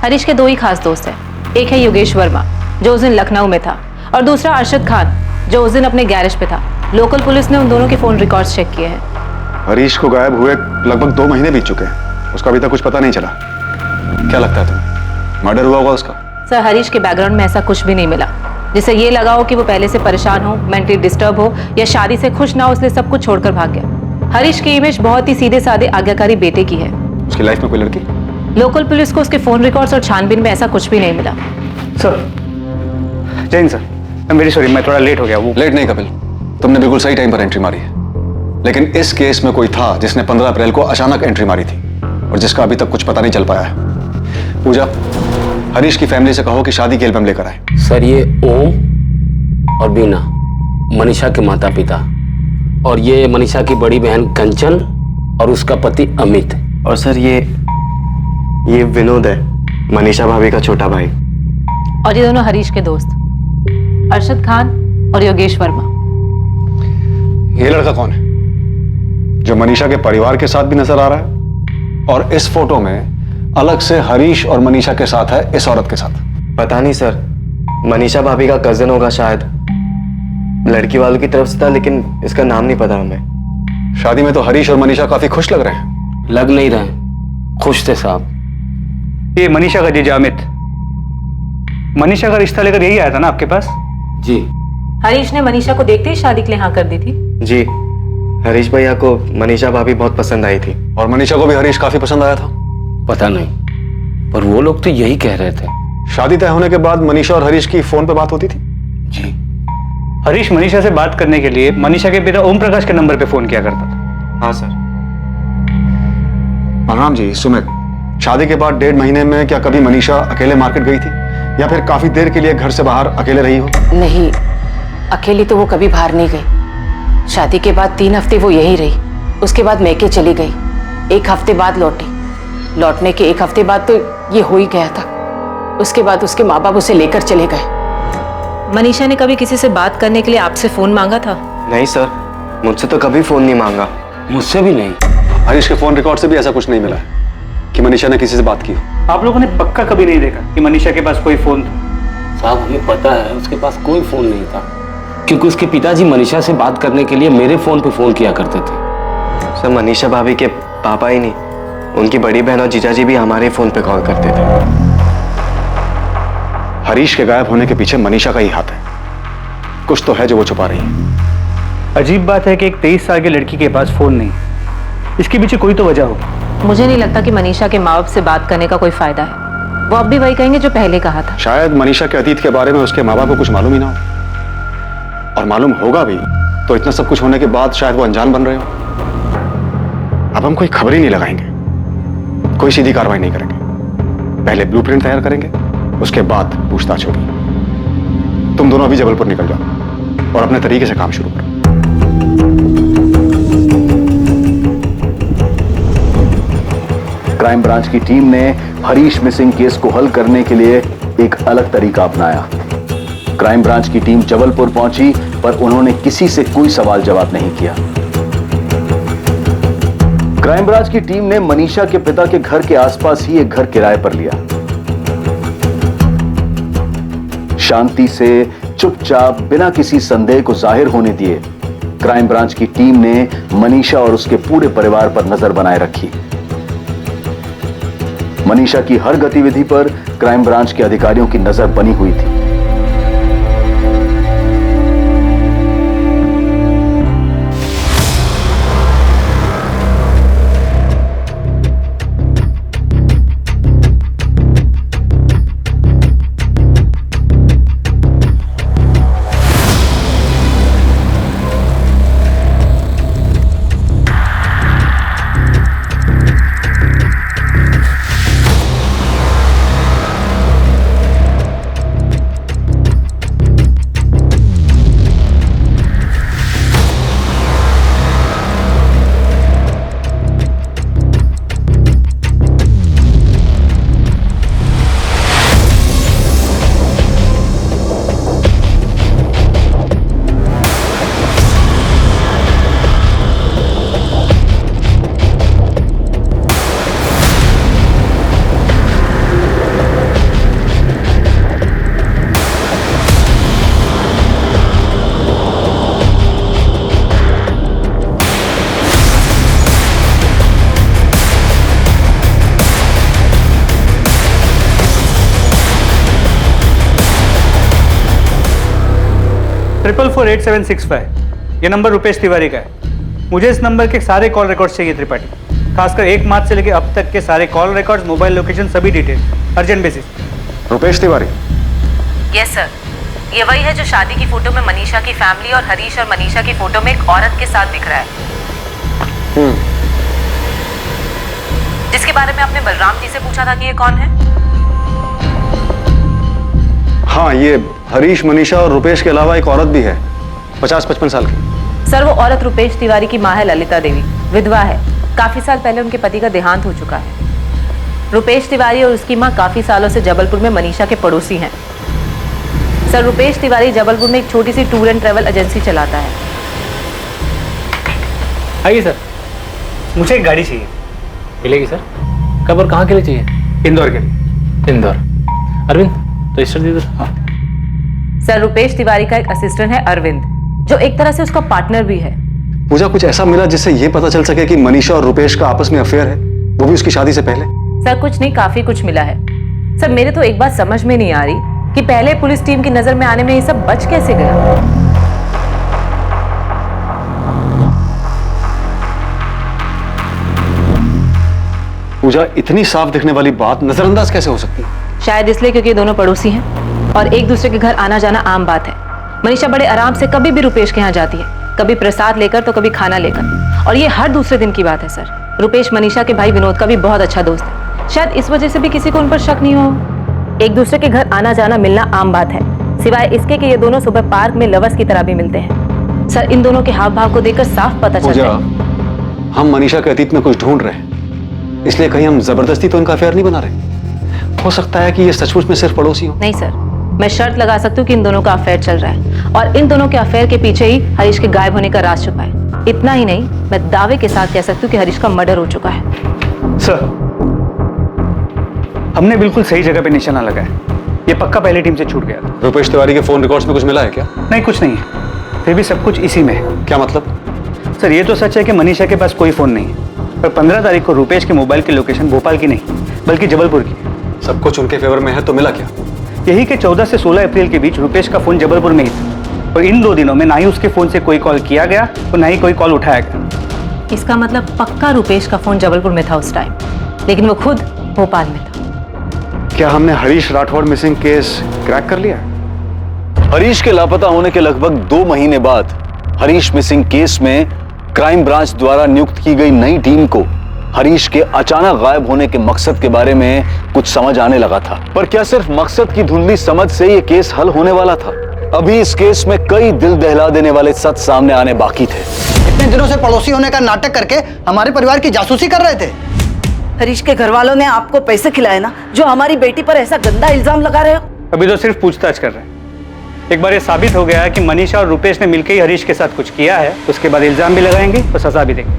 Speaker 6: हरीश के दो ही खास दोस्त हैं। एक है योगेश वर्मा, जो उस दिन लखनऊ में था, और दूसरा अरशद खान, जो उस दिन अपने गैरेज पे था। लोकल पुलिस ने उन दोनों के फोन रिकॉर्ड्स चेक किए हैं।
Speaker 12: हरीश को गायब हुए लगभग 2 महीने बीत चुके हैं, उसका अभी तक कुछ पता नहीं चला। क्या लगता है तुम्हें, मर्डर हुआ होगा उसका?
Speaker 6: सर, हरीश के बैकग्राउंड में ऐसा कुछ भी नहीं मिला जिससे ये लगा हो कि वो पहले से परेशान हो, मेंटली डिस्टर्ब हो या शादी से खुश ना हो, इसलिए सब कुछ छोड़कर भाग गया। हरीश की इमेज बहुत ही सीधे साधे आज्ञाकारी बेटे की है।
Speaker 12: उसकी लाइफ में कोई लड़की?
Speaker 6: लोकल पुलिस को उसके फोन रिकॉर्ड्स और छानबीन में ऐसा कुछ भी नहीं मिला।
Speaker 11: Sir, Jain sir, I am very sorry, मैं थोड़ा लेट हो गया। वो
Speaker 1: लेट नहीं कपिल, तुमने बिल्कुल सही टाइम पर एंट्री मारी है। लेकिन इस केस में कोई था जिसने 15 अप्रैल को अचानक एंट्री मारी थी और जिसका अभी तक कुछ पता नहीं चल पाया है। पूजा, हरीश की फैमिली से कहो कि शादी के एल्बम लेकर आए।
Speaker 3: सर, ये ओम और बीना मनीषा के माता पिता, और ये मनीषा की बड़ी बहन कंचन और उसका पति अमित।
Speaker 9: और सर ये विनोद है, मनीषा भाभी का छोटा भाई।
Speaker 6: और ये दोनों हरीश के दोस्त, अरशद खान और योगेश वर्मा।
Speaker 12: ये लड़का कौन है जो मनीषा के परिवार के साथ भी नजर आ रहा है और इस फोटो में अलग से हरीश और मनीषा के साथ है इस औरत के साथ?
Speaker 9: पता नहीं सर, मनीषा भाभी का कजिन होगा शायद, लड़की वालों की तरफ से था, लेकिन इसका नाम नहीं पता हमें।
Speaker 1: शादी में तो हरीश और मनीषा काफी खुश लग रहे हैं।
Speaker 3: लग नहीं रहे, खुश थे साहब।
Speaker 11: ये मनीषा का जीजा अमित, मनीषा का रिश्ता लेकर यही आया था ना आपके पास?
Speaker 3: जी।
Speaker 6: हरीश ने मनीषा को देखते ही शादी के लिए हाँ कर दी थी।
Speaker 9: जी, हरीश भैया को मनीषा भाभी बहुत पसंद आई थी।
Speaker 1: और मनीषा को भी हरीश काफी पसंद आया था?
Speaker 3: पता नहीं, पर वो लोग तो यही कह रहे थे।
Speaker 1: शादी तय होने के बाद मनीषा और हरीश की फोन पे बात होती थी?
Speaker 3: जी।
Speaker 11: हरीश मनीषा से बात करने के लिए मनीषा के पिता ओम प्रकाश के नंबर पे फोन किया करता था।
Speaker 9: हाँ सर।
Speaker 1: बलराम जी, सुमित, शादी के बाद 1.5 महीने में क्या कभी मनीषा अकेले मार्केट गई थी या फिर काफी देर के लिए घर से बाहर अकेले रही हो?
Speaker 6: नहीं, अकेली तो वो कभी बाहर नहीं गई। शादी के बाद 3 हफ्ते वो यहीं रही, उसके बाद मैके चली गई। 1 हफ्ते बाद लौटी। लौटने के 1 हफ्ते बाद तो ये हो ही गया था। उसके बाद उसके माँ बाप उसे लेकर चले गए। मनीषा ने कभी किसी से बात करने के लिए आपसे फोन मांगा था?
Speaker 9: नहीं सर, मुझसे तो कभी फोन नहीं मांगा।
Speaker 3: मुझसे भी नहीं।
Speaker 1: हरीश के फोन रिकॉर्ड से भी ऐसा कुछ नहीं मिला है कि मनीषा ने किसी से बात की हो।
Speaker 11: आप लोगों ने पक्का कभी नहीं देखा कि मनीषा के पास कोई फोन था?
Speaker 3: साहब, हमें पता है उसके पास कोई फोन नहीं था, क्योंकि उसके पिताजी मनीषा से बात करने के लिए मेरे फोन पे फोन किया करते थे।
Speaker 9: सर, मनीषा भाभी के पापा ही नहीं, उनकी बड़ी बहन और जीजाजी भी हमारे फोन पे कॉल करते थे।
Speaker 1: हरीश के गायब होने के पीछे मनीषा का ही हाथ है। कुछ तो है जो वो छुपा रही है।
Speaker 11: अजीब बात है कि एक 23 साल की लड़की के पास फोन नहीं, इसके पीछे कोई तो वजह होगी।
Speaker 6: मुझे नहीं लगता कि मनीषा के माँ बाप से बात करने का कोई फायदा है। वो अब भी वही कहेंगे जो पहले कहा था।
Speaker 1: शायद मनीषा के अतीत के बारे में उसके माँ बाप को कुछ मालूम ही ना हो, और मालूम होगा भी तो इतना सब कुछ होने के बाद शायद वो अनजान बन रहे हो। अब हम कोई खबर ही नहीं लगाएंगे, कोई सीधी कार्रवाई नहीं करेंगे। पहले ब्लूप्रिंट तैयार करेंगे, उसके बाद पूछताछ होगी। तुम दोनों अभी जबलपुर निकल जाओ और अपने तरीके से काम शुरू करो।
Speaker 17: क्राइम ब्रांच की टीम ने हरीश मिसिंग केस को हल करने के लिए एक अलग तरीका अपनाया। क्राइम ब्रांच की टीम जबलपुर पहुंची, पर उन्होंने किसी से कोई सवाल जवाब नहीं किया। क्राइम ब्रांच की टीम ने मनीषा के पिता के घर के आसपास ही एक घर किराए पर लिया। शांति से, चुपचाप, बिना किसी संदेह को जाहिर होने दिए, क्राइम ब्रांच की टीम ने मनीषा और उसके पूरे परिवार पर नजर बनाए रखी। मनीषा की हर गतिविधि पर क्राइम ब्रांच के अधिकारियों की नजर बनी हुई थी।
Speaker 18: 448765 ये नंबर रुपेश तिवारी का है। मुझे इस नंबर के सारे कॉल रिकॉर्ड्स चाहिए त्रिपाठी, खासकर 1 मार्च से लेकर अब तक के सारे कॉल रिकॉर्ड्स, मोबाइल लोकेशन, सभी detail, urgent basis.
Speaker 4: Rupesh Tiwari?
Speaker 6: Yes sir, ये वही है जो शादी की फोटो में मनीषा की फैमिली और हरीश और मनीषा की फोटो में एक औरत के साथ दिख रहा है, जिसके बारे में आपने बलराम जी से पूछा था कि ये कौन है।
Speaker 4: हाँ, ये हरीश, मनीषा और रुपेश के अलावा एक औरत भी है, 50-55 साल की।
Speaker 6: सर, वो औरत रुपेश तिवारी की माँ है, ललिता देवी, विधवा है। काफी साल पहले उनके पति का देहांत हो चुका है। रुपेश तिवारी और उसकी माँ काफी सालों से जबलपुर में मनीषा के पड़ोसी हैं। सर, रुपेश तिवारी जबलपुर में एक छोटी सी टूर एंड ट्रेवल एजेंसी चलाता है।
Speaker 18: आइए सर, मुझे एक गाड़ी चाहिए।
Speaker 19: मिलेगी सर। कब और कहाँ के लिए चाहिए?
Speaker 18: इंदौर के लिए।
Speaker 19: इंदौर। अरविंद, रजिस्टर दे दो। हाँ।
Speaker 6: सर, रुपेश तिवारी का एक असिस्टेंट है अरविंद, जो एक तरह से उसका पार्टनर भी है।
Speaker 4: पूजा, कुछ ऐसा मिला जिससे ये पता चल सके कि मनीषा और रुपेश का आपस में अफेयर है, वो भी उसकी शादी से पहले?
Speaker 6: सर, कुछ नहीं, काफी कुछ मिला है। सर, मेरे तो एक बात समझ में नहीं आ रही कि पहले पुलिस टीम की नजर में आने में ये सब बच कैसे गया।
Speaker 4: पूजा, इतनी साफ दिखने वाली बात नजरअंदाज कैसे हो सकती है?
Speaker 6: शायद इसलिए क्योंकि ये दोनों पड़ोसी हैं और एक दूसरे के घर आना जाना आम बात है। मनीषा बड़े आराम से कभी भी रुपेश के यहाँ जाती है, कभी प्रसाद लेकर तो कभी खाना लेकर, और ये हर दूसरे दिन की बात है। सर, रुपेश मनीषा के भाई विनोद का भी बहुत अच्छा दोस्त है, शायद इस वजह से भी किसी को उन पर शक नहीं हो। एक दूसरे के घर आना जाना मिलना आम बात है, सिवाय इसके कि ये दोनों सुबह पार्क में लवर्स की तरह भी मिलते हैं। सर, इन दोनों के हाव भाव को देखकर साफ पता चलता है।
Speaker 4: हम मनीषा के अतीत में कुछ ढूंढ रहे हैं, इसलिए कहीं हम जबरदस्ती तो इनका अफेयर नहीं बना रहे। हो सकता है कि ये सचमुच में सिर्फ पड़ोसी हो।
Speaker 6: नहीं सर, मैं शर्त लगा सकती हूँ कि इन दोनों का अफेयर चल रहा है और इन दोनों के अफेयर के पीछे ही हरीश के गायब होने का राज छुपा है। इतना ही नहीं, मैं दावे के साथ कह सकती हूँ कि हरीश का मर्डर हो चुका है।
Speaker 18: सर, हमने बिल्कुल सही जगह पे निशाना लगाया, ये पक्का पहले टीम से छूट गया था।
Speaker 4: रुपेश तिवारी के फोन रिकॉर्ड्स में कुछ मिला है क्या?
Speaker 18: नहीं, कुछ नहीं है, फिर भी सब कुछ इसी में है।
Speaker 4: क्या मतलब?
Speaker 18: सर, ये तो सच है कि मनीषा के पास कोई फोन नहीं है, पर 15 तारीख को रुपेश के मोबाइल की लोकेशन भोपाल की नहीं बल्कि जबलपुर की।
Speaker 4: सब कुछ उनके फेवर में है, तो मिला क्या?
Speaker 18: यही कि 14 से 16 अप्रैल के बीच रुपेश का फोन जबलपुर में ही था, और इन 2 दिनों में ना ही उसके फोन से कोई कॉल किया गया और ना ही कोई कॉल उठाया गया।
Speaker 6: इसका मतलब पक्का रुपेश का फोन जबलपुर में था उस टाइम, लेकिन वो खुद भोपाल में था।
Speaker 4: क्या हमने Harish Rathore missing case crack कर लिया?
Speaker 1: हरीश के लापता होने के लगभग 2 महीने बाद हरीश मिसिंग केस में क्राइम ब्रांच द्वारा नियुक्त की गई नई टीम को हरीश के अचानक गायब होने के मकसद के बारे में कुछ समझ आने लगा था। पर क्या सिर्फ मकसद की धुंधली समझ से ये केस हल होने वाला था? अभी इस केस में कई दिल दहला देने वाले सच सामने आने बाकी थे।
Speaker 10: इतने दिनों से पड़ोसी होने का नाटक करके हमारे परिवार की जासूसी कर रहे थे।
Speaker 15: हरीश के घर वालों ने आपको पैसे खिलाए ना, जो हमारी बेटी पर ऐसा गंदा इल्जाम लगा रहे हो।
Speaker 18: अभी तो सिर्फ पूछताछ कर रहे हैं। एक बार ये साबित हो गया है कि मनीषा और रुपेश ने मिलकर ही हरीश के साथ कुछ किया है, उसके बाद इल्जाम भी लगाएंगे और सजा भी देंगे।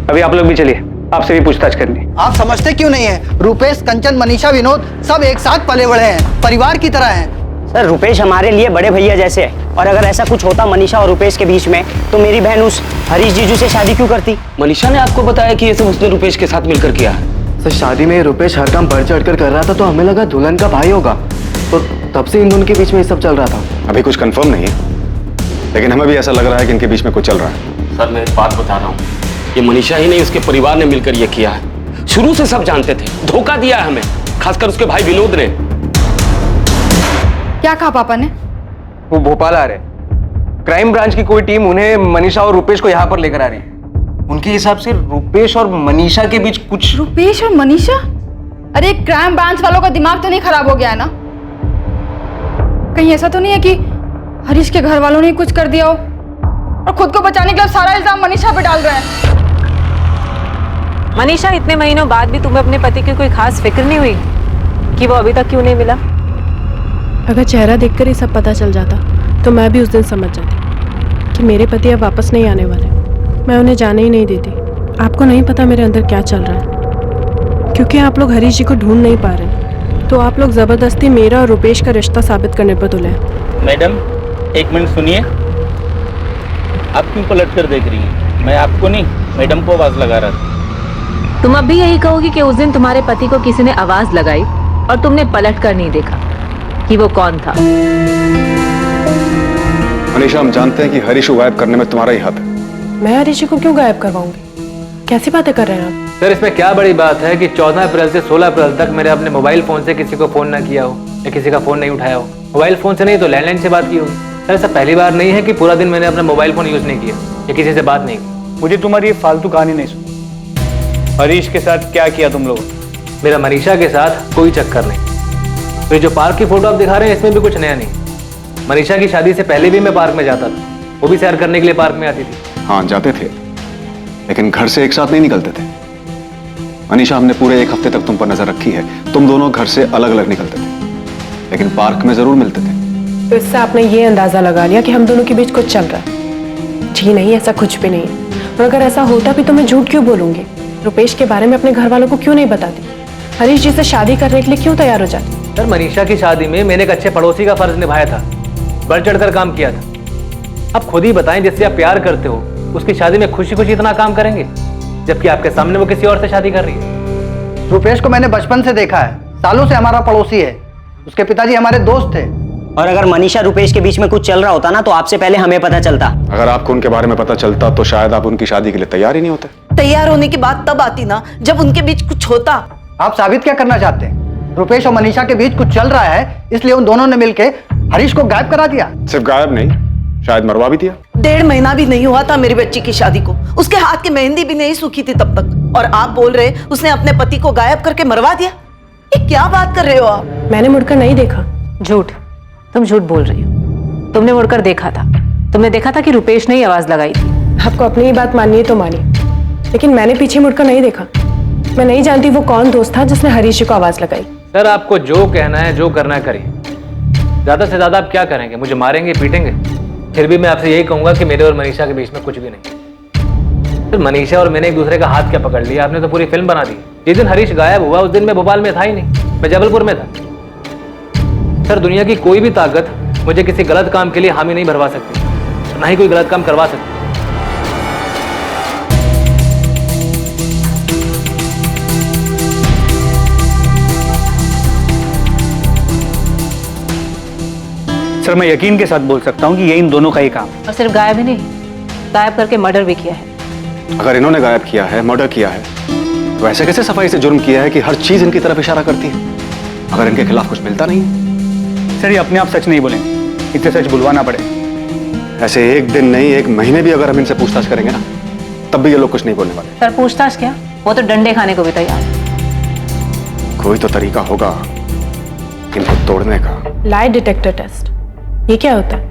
Speaker 18: अभी आप लोग भी चलिए, आपसे भी पूछताछ करनी।
Speaker 10: आप समझते क्यों नहीं है? रुपेश, कंचन, मनीषा, विनोद सब एक साथ पले बड़े हैं, परिवार की तरह हैं।
Speaker 13: सर, रुपेश हमारे लिए बड़े भैया जैसे है, और अगर ऐसा कुछ होता मनीषा और रुपेश के बीच में, तो मेरी बहन उस हरीश जीजू से शादी क्यों करती?
Speaker 3: मनीषा ने आपको बताया कि ये सब उसने रुपेश के साथ मिलकर किया है?
Speaker 9: सर, शादी में रुपेश हर काम बढ़ चढ़ कर रहा था, तो हमें लगा दुल्हन का भाई होगा, तो तब से इन दोनों के बीच में ये सब चल रहा था।
Speaker 4: अभी कुछ कंफर्म नहीं है, लेकिन हमें भी ऐसा लग रहा है कि इनके बीच में कुछ चल रहा है।
Speaker 3: सर, मैं एक बात बता रहा हूँ, ये मनीषा ही नहीं उसके परिवार ने मिलकर ये किया है। शुरू से सब जानते थे, धोखा दिया है हमें, खासकर उसके भाई विनोद ने।
Speaker 7: क्या कहा पापा ने?
Speaker 2: वो भोपाल आ रहे, क्राइम ब्रांच की कोई टीम उन्हें मनीषा और रुपेश को यहाँ पर लेकर आ रही है। उनके हिसाब से रुपेश और मनीषा के बीच कुछ।
Speaker 7: रुपेश और मनीषा? अरे, क्राइम ब्रांच वालों का दिमाग तो नहीं खराब हो गया है ना? कहीं ऐसा तो नहीं है कि हरीश के घर वालों ने कुछ कर दिया हो और खुद को बचाने के लिए सारा इल्जाम मनीषा पे डाल रहे हैं?
Speaker 6: मनीषा, इतने महीनों बाद भी तुम्हें अपने पति की कोई खास फिक्र नहीं हुई कि वो अभी तक क्यों नहीं मिला?
Speaker 5: अगर चेहरा देखकर ही सब पता चल जाता तो मैं भी उस दिन समझ जाती कि मेरे पति अब वापस नहीं आने वाले। मैं उन्हें जाने ही नहीं देती। आपको नहीं पता मेरे अंदर क्या चल रहा है, क्योंकि आप लोग हरीश जी को ढूंढ नहीं पा रहे, तो आप लोग जबरदस्ती मेरा और रुपेश का रिश्ता साबित करने पर तुले हैं।
Speaker 20: मैडम, एक मिनट सुनिए। आप क्यों पलट कर देख रही हैं? मैं आपको नहीं, मैडम को आवाज लगा रहा था।
Speaker 6: तुम अब भी यही कहोगी कि उस दिन तुम्हारे पति को किसी ने आवाज लगाई और तुमने पलट कर नहीं देखा कि वो कौन था?
Speaker 4: मनीषा, हम जानते हैं कि हरीश को गायब करने में तुम्हारा ही हाथ है।
Speaker 5: मैं हरीश को क्यों गायब करवाऊंगी? कैसी बातें कर रहे हैं आप?
Speaker 19: सर इसमें क्या बड़ी बात है कि 14 अप्रैल से 16 अप्रैल तक मैंने अपने मोबाइल फोन से किसी को फोन ना किया हो या किसी का फोन नहीं उठाया हो। मोबाइल फोन से नहीं तो लैंडलाइन से बात की होगी। सर ऐसा पहली बार नहीं है कि पूरा दिन मैंने अपना मोबाइल फोन यूज नहीं किया या किसी से बात नहीं की।
Speaker 18: मुझे तुम्हारी ये फालतू कहानी नहीं सुनी। हरीश के साथ क्या किया तुम लोगों ने?
Speaker 19: मेरा मनीषा के साथ कोई चक्कर नहीं। तो जो पार्क की फोटो आप दिखा रहे हैं इसमें भी कुछ नया नहीं। मनीषा की शादी से पहले भी मैं पार्क में जाता था, वो भी सैर करने के लिए पार्क में आती थी।
Speaker 4: हाँ जाते थे, लेकिन घर से एक साथ नहीं निकलते थे। मनीषा, हमने पूरे एक हफ्ते तक तुम पर नजर रखी है। तुम दोनों घर से अलग अलग निकलते थे, लेकिन पार्क में जरूर मिलते थे।
Speaker 5: तो इससे आपने ये अंदाजा लगा लिया कि हम दोनों के बीच कुछ चल रहा है? जी नहीं, ऐसा कुछ भी नहीं है। और अगर ऐसा होता भी तो मैं झूठ क्यों बोलूंगी? रुपेश के बारे में अपने घर वालों को क्यों नहीं बताती? हरीश जी से शादी करने के लिए क्यों तैयार हो जाती?
Speaker 19: सर मनीषा की शादी में मैंने एक अच्छे पड़ोसी का फर्ज निभाया था, बढ़ चढ़कर काम किया था। आप खुद ही बताएं, जिससे आप प्यार करते हो उसकी शादी में खुशी खुशी इतना काम करेंगे, जबकि आपके सामने वो किसी और से शादी कर रही है।
Speaker 10: रुपेश को मैंने बचपन से देखा है, सालों से हमारा पड़ोसी है। उसके पिताजी हमारे दोस्त थे।
Speaker 13: और अगर मनीषा रुपेश के बीच में कुछ चल रहा होता ना तो आपसे पहले हमें पता चलता।
Speaker 4: अगर आपको उनके बारे में पता चलता तो शायद आप उनकी शादी के लिए तैयार ही नहीं होते।
Speaker 15: तैयार होने की बात तब आती ना जब उनके बीच कुछ होता।
Speaker 10: आप साबित क्या करना चाहते हैं? रुपेश और मनीषा के बीच कुछ चल रहा है, इसलिए उन दोनों ने मिलकर हरीश को गायब करा दिया।
Speaker 4: सिर्फ गायब नहीं, शायद मरवा भी दिया।
Speaker 15: 1.5 महीना भी नहीं हुआ था मेरी बच्ची की शादी को, उसके हाथ की मेहंदी भी नहीं सूखी थी तब तक, और आप बोल रहे उसने अपने पति को गायब करके मरवा दिया? ये क्या बात कर रहे हो आप?
Speaker 5: मैंने मुड़कर नहीं देखा।
Speaker 6: झूठ, तुम झूठ बोल रही हो। तुमने मुड़कर देखा था, तुमने देखा था कि रुपेश ने ही आवाज लगाई थी।
Speaker 5: आपको अपनी ही बात माननी है तो मानिए, लेकिन मैंने पीछे मुड़कर नहीं देखा। मैं नहीं जानती वो कौन दोस्त था जिसने हरीश को आवाज लगाई।
Speaker 19: सर आपको जो कहना है जो करना है करिए, ज्यादा से ज्यादा आप क्या करेंगे? मुझे मारेंगे, पीटेंगे? फिर भी मैं आपसे यही कहूंगा कि मेरे और मनीषा के बीच में कुछ भी नहीं। फिर मनीषा और मैंने एक दूसरे का हाथ क्या पकड़ लिया? आपने तो पूरी फिल्म बना दी। जिस दिन हरीश गायब हुआ उस दिन मैं भोपाल में था ही नहीं, मैं जबलपुर में था। सर दुनिया की कोई भी ताकत मुझे किसी गलत काम के लिए हामी नहीं भरवा सकती, ना ही कोई गलत काम करवा सकती।
Speaker 18: सर मैं यकीन के साथ बोल सकता हूँ कि ये इन दोनों का ही काम है।
Speaker 6: और सिर्फ गायब ही नहीं, गायब करके मर्डर भी किया है।
Speaker 4: अगर इन्होंने गायब किया है, मर्डर किया है, तो ऐसे कैसे सफाई से जुर्म किया है कि हर चीज इनकी तरफ इशारा करती है, अगर इनके खिलाफ कुछ मिलता नहीं है?
Speaker 18: सर ये अपने आप सच नहीं बोलेंगे, इतने सच बुलवाना पड़ेगा।
Speaker 4: ऐसे एक दिन नहीं, एक महीने भी अगर हम इनसे पूछताछ करेंगे ना, तब भी ये लोग कुछ नहीं बोलने वाले।
Speaker 6: सर पूछताछ क्या, वो तो डंडे खाने को भी तैयार।
Speaker 4: कोई तो तरीका होगा इनको तोड़ने का।
Speaker 5: लाई डिटेक्टर टेस्ट, ये क्या होता है?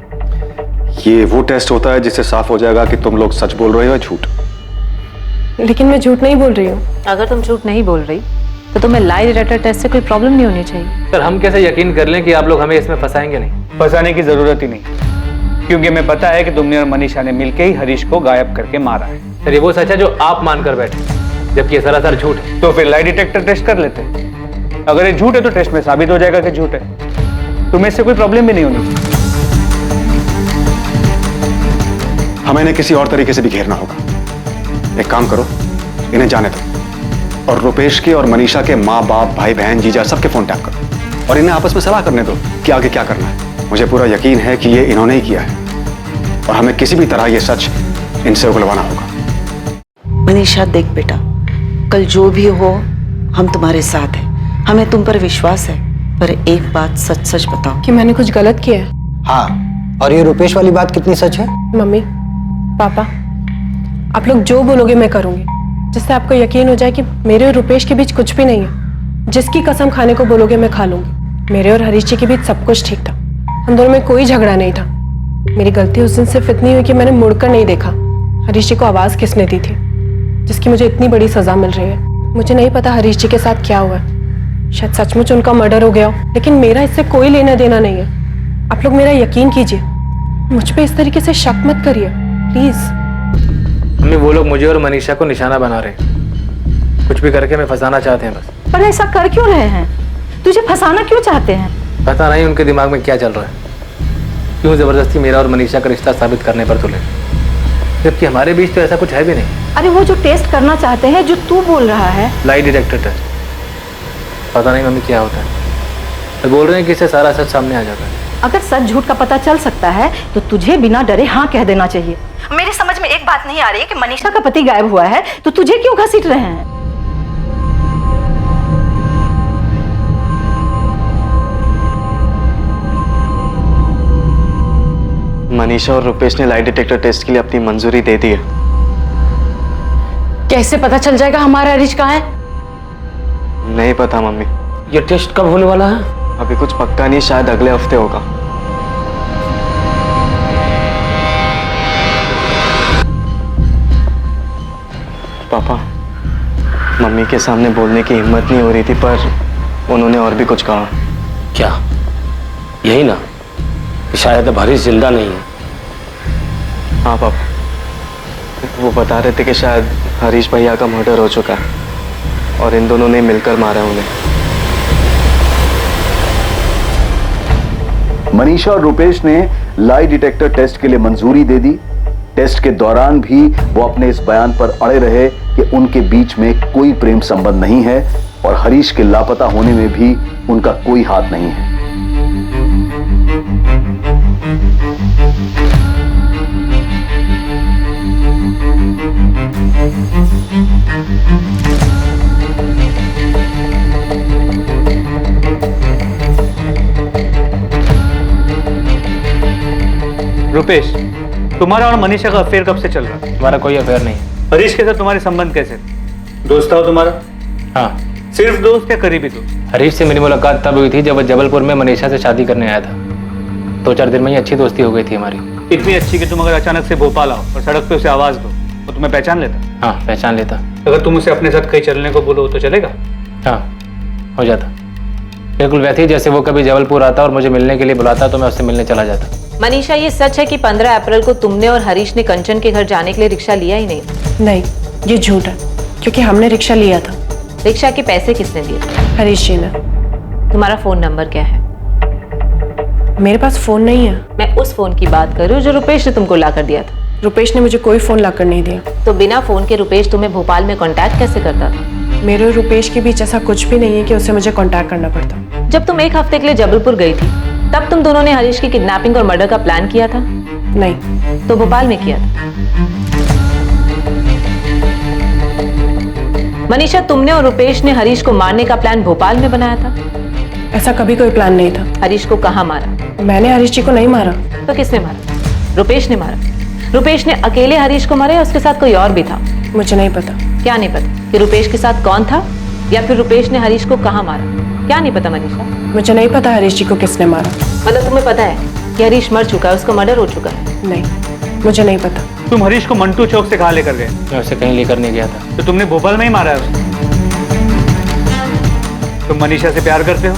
Speaker 4: ये वो टेस्ट होता है जिससे साफ हो जाएगा कि तुम लोग सच बोल रहे हो या झूठ।
Speaker 5: लेकिन मैं झूठ नहीं बोल रही हूँ।
Speaker 6: अगर तुम झूठ नहीं बोल रही तो तुम्हें लाई डिटेक्टर टेस्ट से कोई प्रॉब्लम नहीं होनी चाहिए।
Speaker 19: सर हम कैसे यकीन कर लें कि आप लोग हमें इसमें फंसाएंगे नहीं?
Speaker 18: फंसाने की जरूरत ही नहीं, क्योंकि हमें पता है कि तुमने और मनीषा ने मिलकर ही हरीश को गायब करके मारा है।
Speaker 19: सर ये वो सच है जो आप मानकर बैठे, जबकि ये सरासर झूठ है।
Speaker 18: तो फिर लाई डिटेक्टर टेस्ट कर लेते हैं। अगर ये झूठ है तो टेस्ट में साबित हो जाएगा कि झूठ है, तुम्हें इससे कोई प्रॉब्लम भी नहीं होनी चाहिए।
Speaker 4: हमें इन्हें किसी और तरीके से भी घेरना होगा। एक काम करो, इन्हें जाने दो और रुपेश के और मनीषा के माँ बाप, भाई बहन, जीजा सबके फोन टैप करो और इन्हें आपस में सलाह करने दो कि आगे क्या करना है। मुझे पूरा यकीन है कि ये इन्होंने ही किया है और हमें किसी भी तरह ये सच इनसे उगलवाना होगा।
Speaker 15: मनीषा देख बेटा, कल जो भी हो हम तुम्हारे साथ हैं, हमें तुम पर विश्वास है, पर एक बात सच सच बताओ
Speaker 5: कि मैंने कुछ गलत किया है।
Speaker 10: हाँ, और ये रुपेश वाली बात कितनी सच है?
Speaker 5: मम्मी पापा, आप लोग जो बोलोगे मैं करूंगी, जिससे आपको यकीन हो जाए कि मेरे और रुपेश के बीच कुछ भी नहीं है। जिसकी कसम खाने को बोलोगे मैं खा लूंगी। मेरे और हरीश जी के बीच सब कुछ ठीक था, हम दोनों में कोई झगड़ा नहीं था। मेरी गलती उस दिन सिर्फ इतनी हुई कि मैंने मुड़कर नहीं देखा हरीश जी को आवाज किसने दी थी, जिसकी मुझे इतनी बड़ी सजा मिल रही है। मुझे नहीं पता हरीश जी के साथ क्या हुआ है, शायद सचमुच उनका मर्डर हो गया हो, लेकिन मेरा इससे कोई लेना देना नहीं है। आप लोग मेरा यकीन कीजिए, मुझ पे इस तरीके से शक मत करिए प्लीज।
Speaker 19: मम्मी वो लोग मुझे और मनीषा को निशाना बना रहे हैं, कुछ भी करके हमें फंसाना चाहते हैं बस।
Speaker 6: पर ऐसा कर क्यों रहे हैं? तुझे फंसाना क्यों चाहते हैं?
Speaker 19: पता नहीं उनके दिमाग में क्या चल रहा है, क्यों जबरदस्ती मेरा और मनीषा का रिश्ता साबित करने पर तुले, जबकि हमारे बीच तो ऐसा कुछ है भी नहीं।
Speaker 6: अरे वो जो टेस्ट करना चाहते हैं, जो तू बोल रहा है,
Speaker 19: लाई डिटेक्टर टेस्ट, पता नहीं मम्मी क्या होता है। बोल रहे हैं कि इससे सारा सच सामने आ जाता है।
Speaker 21: अगर सच झूठ का पता चल सकता है तो तुझे बिना डरे हाँ कह देना चाहिए। मेरी समझ में एक बात नहीं आ रही है कि मनीषा का पति गायब हुआ है तो तुझे क्यों घसीट रहे हैं?
Speaker 9: मनीषा और रुपेश ने लाई डिटेक्टर टेस्ट के लिए अपनी मंजूरी दे दी है।
Speaker 6: कैसे पता चल जाएगा हमारा हरीश कहाँ है?
Speaker 9: नहीं पता मम्मी।
Speaker 3: ये टेस्ट कब होने वाला है?
Speaker 9: अभी कुछ पक्का नहीं, शायद अगले हफ्ते होगा। पापा, मम्मी के सामने बोलने की हिम्मत नहीं हो रही थी पर उन्होंने और भी कुछ कहा।
Speaker 3: क्या? यही ना कि शायद अब हरीश जिंदा नहीं है।
Speaker 9: हाँ पापा, वो बता रहे थे कि शायद हरीश भैया का मर्डर हो चुका है और इन दोनों ने मिलकर मारा उन्हें।
Speaker 17: मनीषा और रुपेश ने लाई डिटेक्टर टेस्ट के लिए मंजूरी दे दी। टेस्ट के दौरान भी वो अपने इस बयान पर अड़े रहे कि उनके बीच में कोई प्रेम संबंध नहीं है और हरीश के लापता होने में भी उनका कोई हाथ नहीं है।
Speaker 18: रुपेश, तुम्हारा और मनीषा का अफेयर कब से चल रहा है?
Speaker 19: हमारा कोई अफेयर नहीं है।
Speaker 18: हरीश के साथ तुम्हारे संबंध कैसे? दोस्त था वो तुम्हारा?
Speaker 19: हाँ।
Speaker 18: सिर्फ दोस्त या करीबी दोस्त?
Speaker 19: हरीश से मेरी मुलाकात तब हुई थी जब वो जबलपुर में मनीषा से शादी करने आया था। 2-4 दिन में ही अच्छी दोस्ती हो गई थी हमारी।
Speaker 18: इतनी अच्छी कि तुम अगर अचानक से भोपाल आओ और सड़क पे उसे आवाज दो तो तुम्हें पहचान लेता?
Speaker 19: हाँ, पहचान लेता।
Speaker 18: अगर तुम उसे अपने साथ कहीं चलने को बोलो तो चलेगा?
Speaker 19: हाँ, हो जाता। बिल्कुल वैसे ही जैसे वो कभी जबलपुर आता और मुझे मिलने के लिए बुलाता तो मैं उससे मिलने चला जाता।
Speaker 6: मनीषा, ये सच है कि 15 अप्रैल को तुमने और हरीश ने कंचन के घर जाने के लिए रिक्शा लिया ही नहीं?
Speaker 5: नहीं, ये झूठ है क्योंकि हमने रिक्शा लिया था।
Speaker 6: रिक्शा के पैसे किसने दिए?
Speaker 5: हरीश जी ने।
Speaker 6: तुम्हारा फोन नंबर क्या है?
Speaker 5: मेरे पास फोन नहीं है।
Speaker 6: मैं उस फोन की बात कर रही हूँ जो रुपेश ने तुमको ला कर दिया था।
Speaker 5: रुपेश ने मुझे कोई फोन ला कर नहीं दिया।
Speaker 6: तो बिना फोन के रुपेश तुम्हें भोपाल में कांटेक्ट कैसे करता था?
Speaker 5: मेरे और रुपेश के बीच ऐसा कुछ भी नहीं है कि उससे मुझे कांटेक्ट करना पड़ता।
Speaker 6: जब तुम 1 हफ्ते के लिए जबलपुर गई थी तब तुम दोनों ने हरीश की किडनैपिंग और मर्डर का प्लान किया था?
Speaker 5: नहीं।
Speaker 6: तो भोपाल में किया था। मनीषा, तुमने और रुपेश ने हरीश को मारने का प्लान भोपाल में बनाया था?
Speaker 5: ऐसा कभी कोई प्लान नहीं था।
Speaker 6: हरीश को कहाँ मारा?
Speaker 5: मैंने हरीश जी को नहीं मारा।
Speaker 6: तो किसने मारा? रुपेश ने मारा। रुपेश ने अकेले हरीश को मारा या उसके साथ कोई और भी था?
Speaker 5: मुझे नहीं पता।
Speaker 6: क्या नहीं पता? कि रुपेश के साथ कौन था या फिर रुपेश ने हरीश को कहाँ मारा? क्या नहीं पता मनीषा?
Speaker 5: मुझे नहीं पता हरीश जी को किसने मारा।
Speaker 6: मतलब तुम्हें पता है कि हरीश मर चुका है, उसका मर्डर हो चुका है?
Speaker 5: नहीं, मुझे नहीं पता।
Speaker 18: तुम हरीश को मंटू चौक से कहाँ लेकर गए?
Speaker 19: मैं उसे कहीं लेकर नहीं गया था।
Speaker 18: तो तुमने भोपाल में ही मारा है उसे? तुम मनीषा से प्यार करते हो?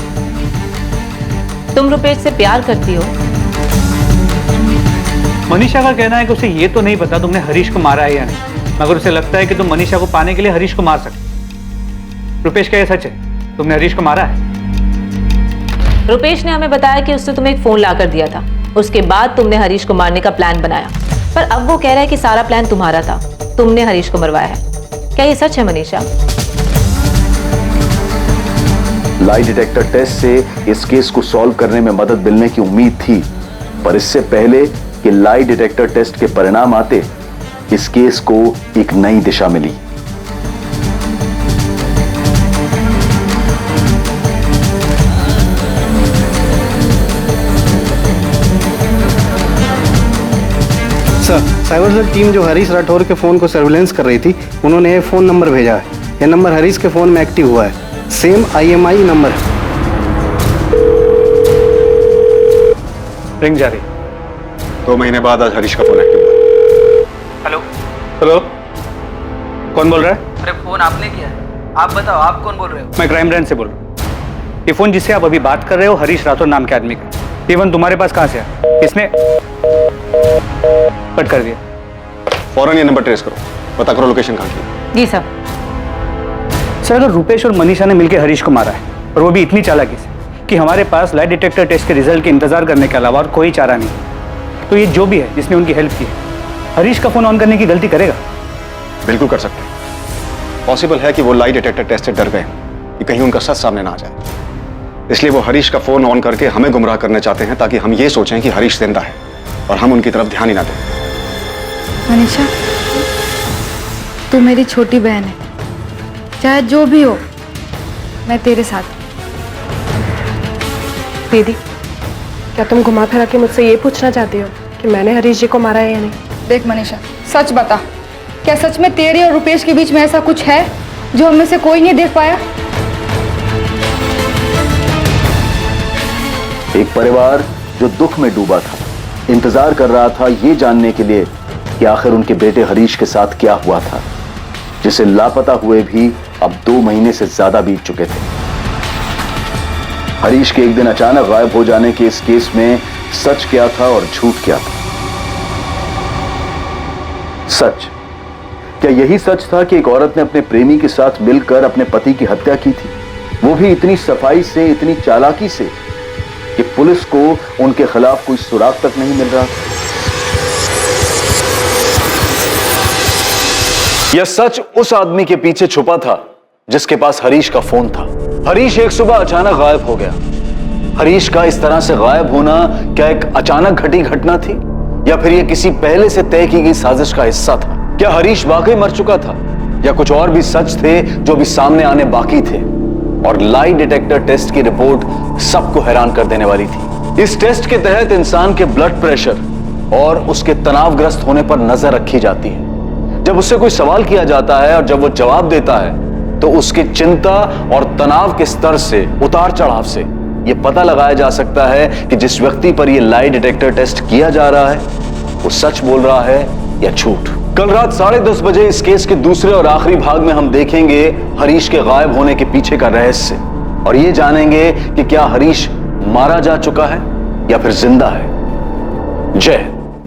Speaker 6: तुम रुपेश से प्यार करती हो?
Speaker 18: मनीषा का कहना है कि उसे ये तो नहीं पता तुमने हरीश को मारा है या नहीं, मगर उसे लगता है कि तुम मनीषा को पाने के लिए हरीश को मार सकते। रुपेश, क्या ये सच है? तुमने हरीश को मारा है?
Speaker 6: रुपेश ने हमें बताया कि उसने तुम्हें एक फोन ला कर दिया था। उसके बाद तुमने हरीश को मारने का प्लान बनाया, पर अब वो कह रहा है कि सारा प्लान तुम्हारा था, तुमने हरीश को मरवाया है। क्या ये सच है मनीषा?
Speaker 17: लाई डिटेक्टर टेस्ट से इस केस को सॉल्व करने में मदद मिलने की उम्मीद थी, पर इससे पहले कि लाई डिटेक्टर टेस्ट के परिणाम आते, इस केस को एक नई दिशा मिली।
Speaker 10: सर, साइबर सेल टीम जो हरीश राठौर के फोन को सर्विलेंस कर रही थी, उन्होंने ये फोन नंबर भेजा है। ये नंबर हरीश के फोन में एक्टिव हुआ है। सेम IMI नंबर है।
Speaker 18: रिंग जा रही।
Speaker 11: 2 महीने बाद आज हरीश का फोन एक्टिव हुआ।
Speaker 18: हेलो हेलो, कौन बोल रहा है?
Speaker 2: अरे फोन आपने किया है, आप बताओ आप कौन बोल रहे हो?
Speaker 18: मैं क्राइम ब्रांच से बोल रहा हूँ। ये फोन जिससे आप अभी बात कर रहे हो हरीश राठौर नाम के आदमी का, ये फोन तुम्हारे पास कहाँ से आया? किसने कट कर दिया?
Speaker 11: फौरन ये नंबर ट्रेस करो, पता करो लोकेशन कहाँ की।
Speaker 6: जी सर।
Speaker 18: सर, अगर रुपेश और मनीषा ने मिलकर हरीश को मारा है और वो भी इतनी चालाकी से कि हमारे पास लाई डिटेक्टर टेस्ट के रिजल्ट के इंतजार करने के अलावा और कोई चारा नहीं, तो ये जो भी है जिसने उनकी हेल्प की है, हरीश का फोन ऑन करने की गलती करेगा?
Speaker 11: बिल्कुल कर सकते हैं। पॉसिबल है कि वो लाई डिटेक्टर टेस्ट से डर गए कि कहीं उनका सच सामने ना आ जाए।
Speaker 8: इसलिए वो हरीश का फोन ऑन करके हमें गुमराह करना चाहते हैं ताकि हम ये सोचें कि हरीश जिंदा है और हम उनकी तरफ ध्यान ही ना दें।
Speaker 7: मनीषा, तू मेरी छोटी बहन है, चाहे जो भी हो मैं तेरे साथ।
Speaker 5: दीदी, क्या तुम घुमा फिरा के मुझसे ये पूछना चाहती हो कि मैंने हरीश जी को मारा है या नहीं?
Speaker 7: देख मनीषा, सच बता, क्या सच में तेरे और रुपेश के बीच में ऐसा कुछ है जो हम में से कोई नहीं देख पाया?
Speaker 17: एक परिवार जो दुख में डूबा था, इंतजार कर रहा था ये जानने के लिए कि आखिर उनके बेटे हरीश के साथ क्या हुआ था, जिसे लापता हुए भी अब 2 महीने से ज्यादा बीत चुके थे। हरीश के एक दिन अचानक गायब हो जाने के इस केस में सच क्या था और झूठ क्या था? सच, क्या यही सच था कि एक औरत ने अपने प्रेमी के साथ मिलकर अपने पति की हत्या की थी, वो भी इतनी सफाई से, इतनी चालाकी से कि पुलिस को उनके खिलाफ कोई सुराग तक नहीं मिल रहा था?
Speaker 1: यह सच उस आदमी के पीछे छुपा था जिसके पास हरीश का फोन था। हरीश एक सुबह अचानक गायब हो गया। हरीश का इस तरह से गायब होना क्या एक अचानक घटी घटना थी या फिर यह किसी पहले से तय की गई साजिश का हिस्सा था? क्या हरीश वाकई मर चुका था या कुछ और भी सच थे जो भी सामने आने बाकी थे? और लाई डिटेक्टर टेस्ट की रिपोर्ट सबको हैरान कर देने वाली थी। इस टेस्ट के तहत इंसान के ब्लड प्रेशर और उसके तनावग्रस्त होने पर नजर रखी जाती है। जब उससे कोई सवाल किया जाता है और जब वो जवाब देता है तो उसकी चिंता और तनाव के स्तर से, उतार चढ़ाव से यह पता लगाया जा सकता है कि जिस व्यक्ति पर यह लाई डिटेक्टर टेस्ट किया जा रहा है वो सच बोल रहा है या झूठ। कल रात 10:30 बजे इस केस के दूसरे और आखिरी भाग में हम देखेंगे हरीश के गायब होने के पीछे का रहस्य और ये जानेंगे कि क्या हरीश मारा जा चुका है या फिर जिंदा है। जय हिंद।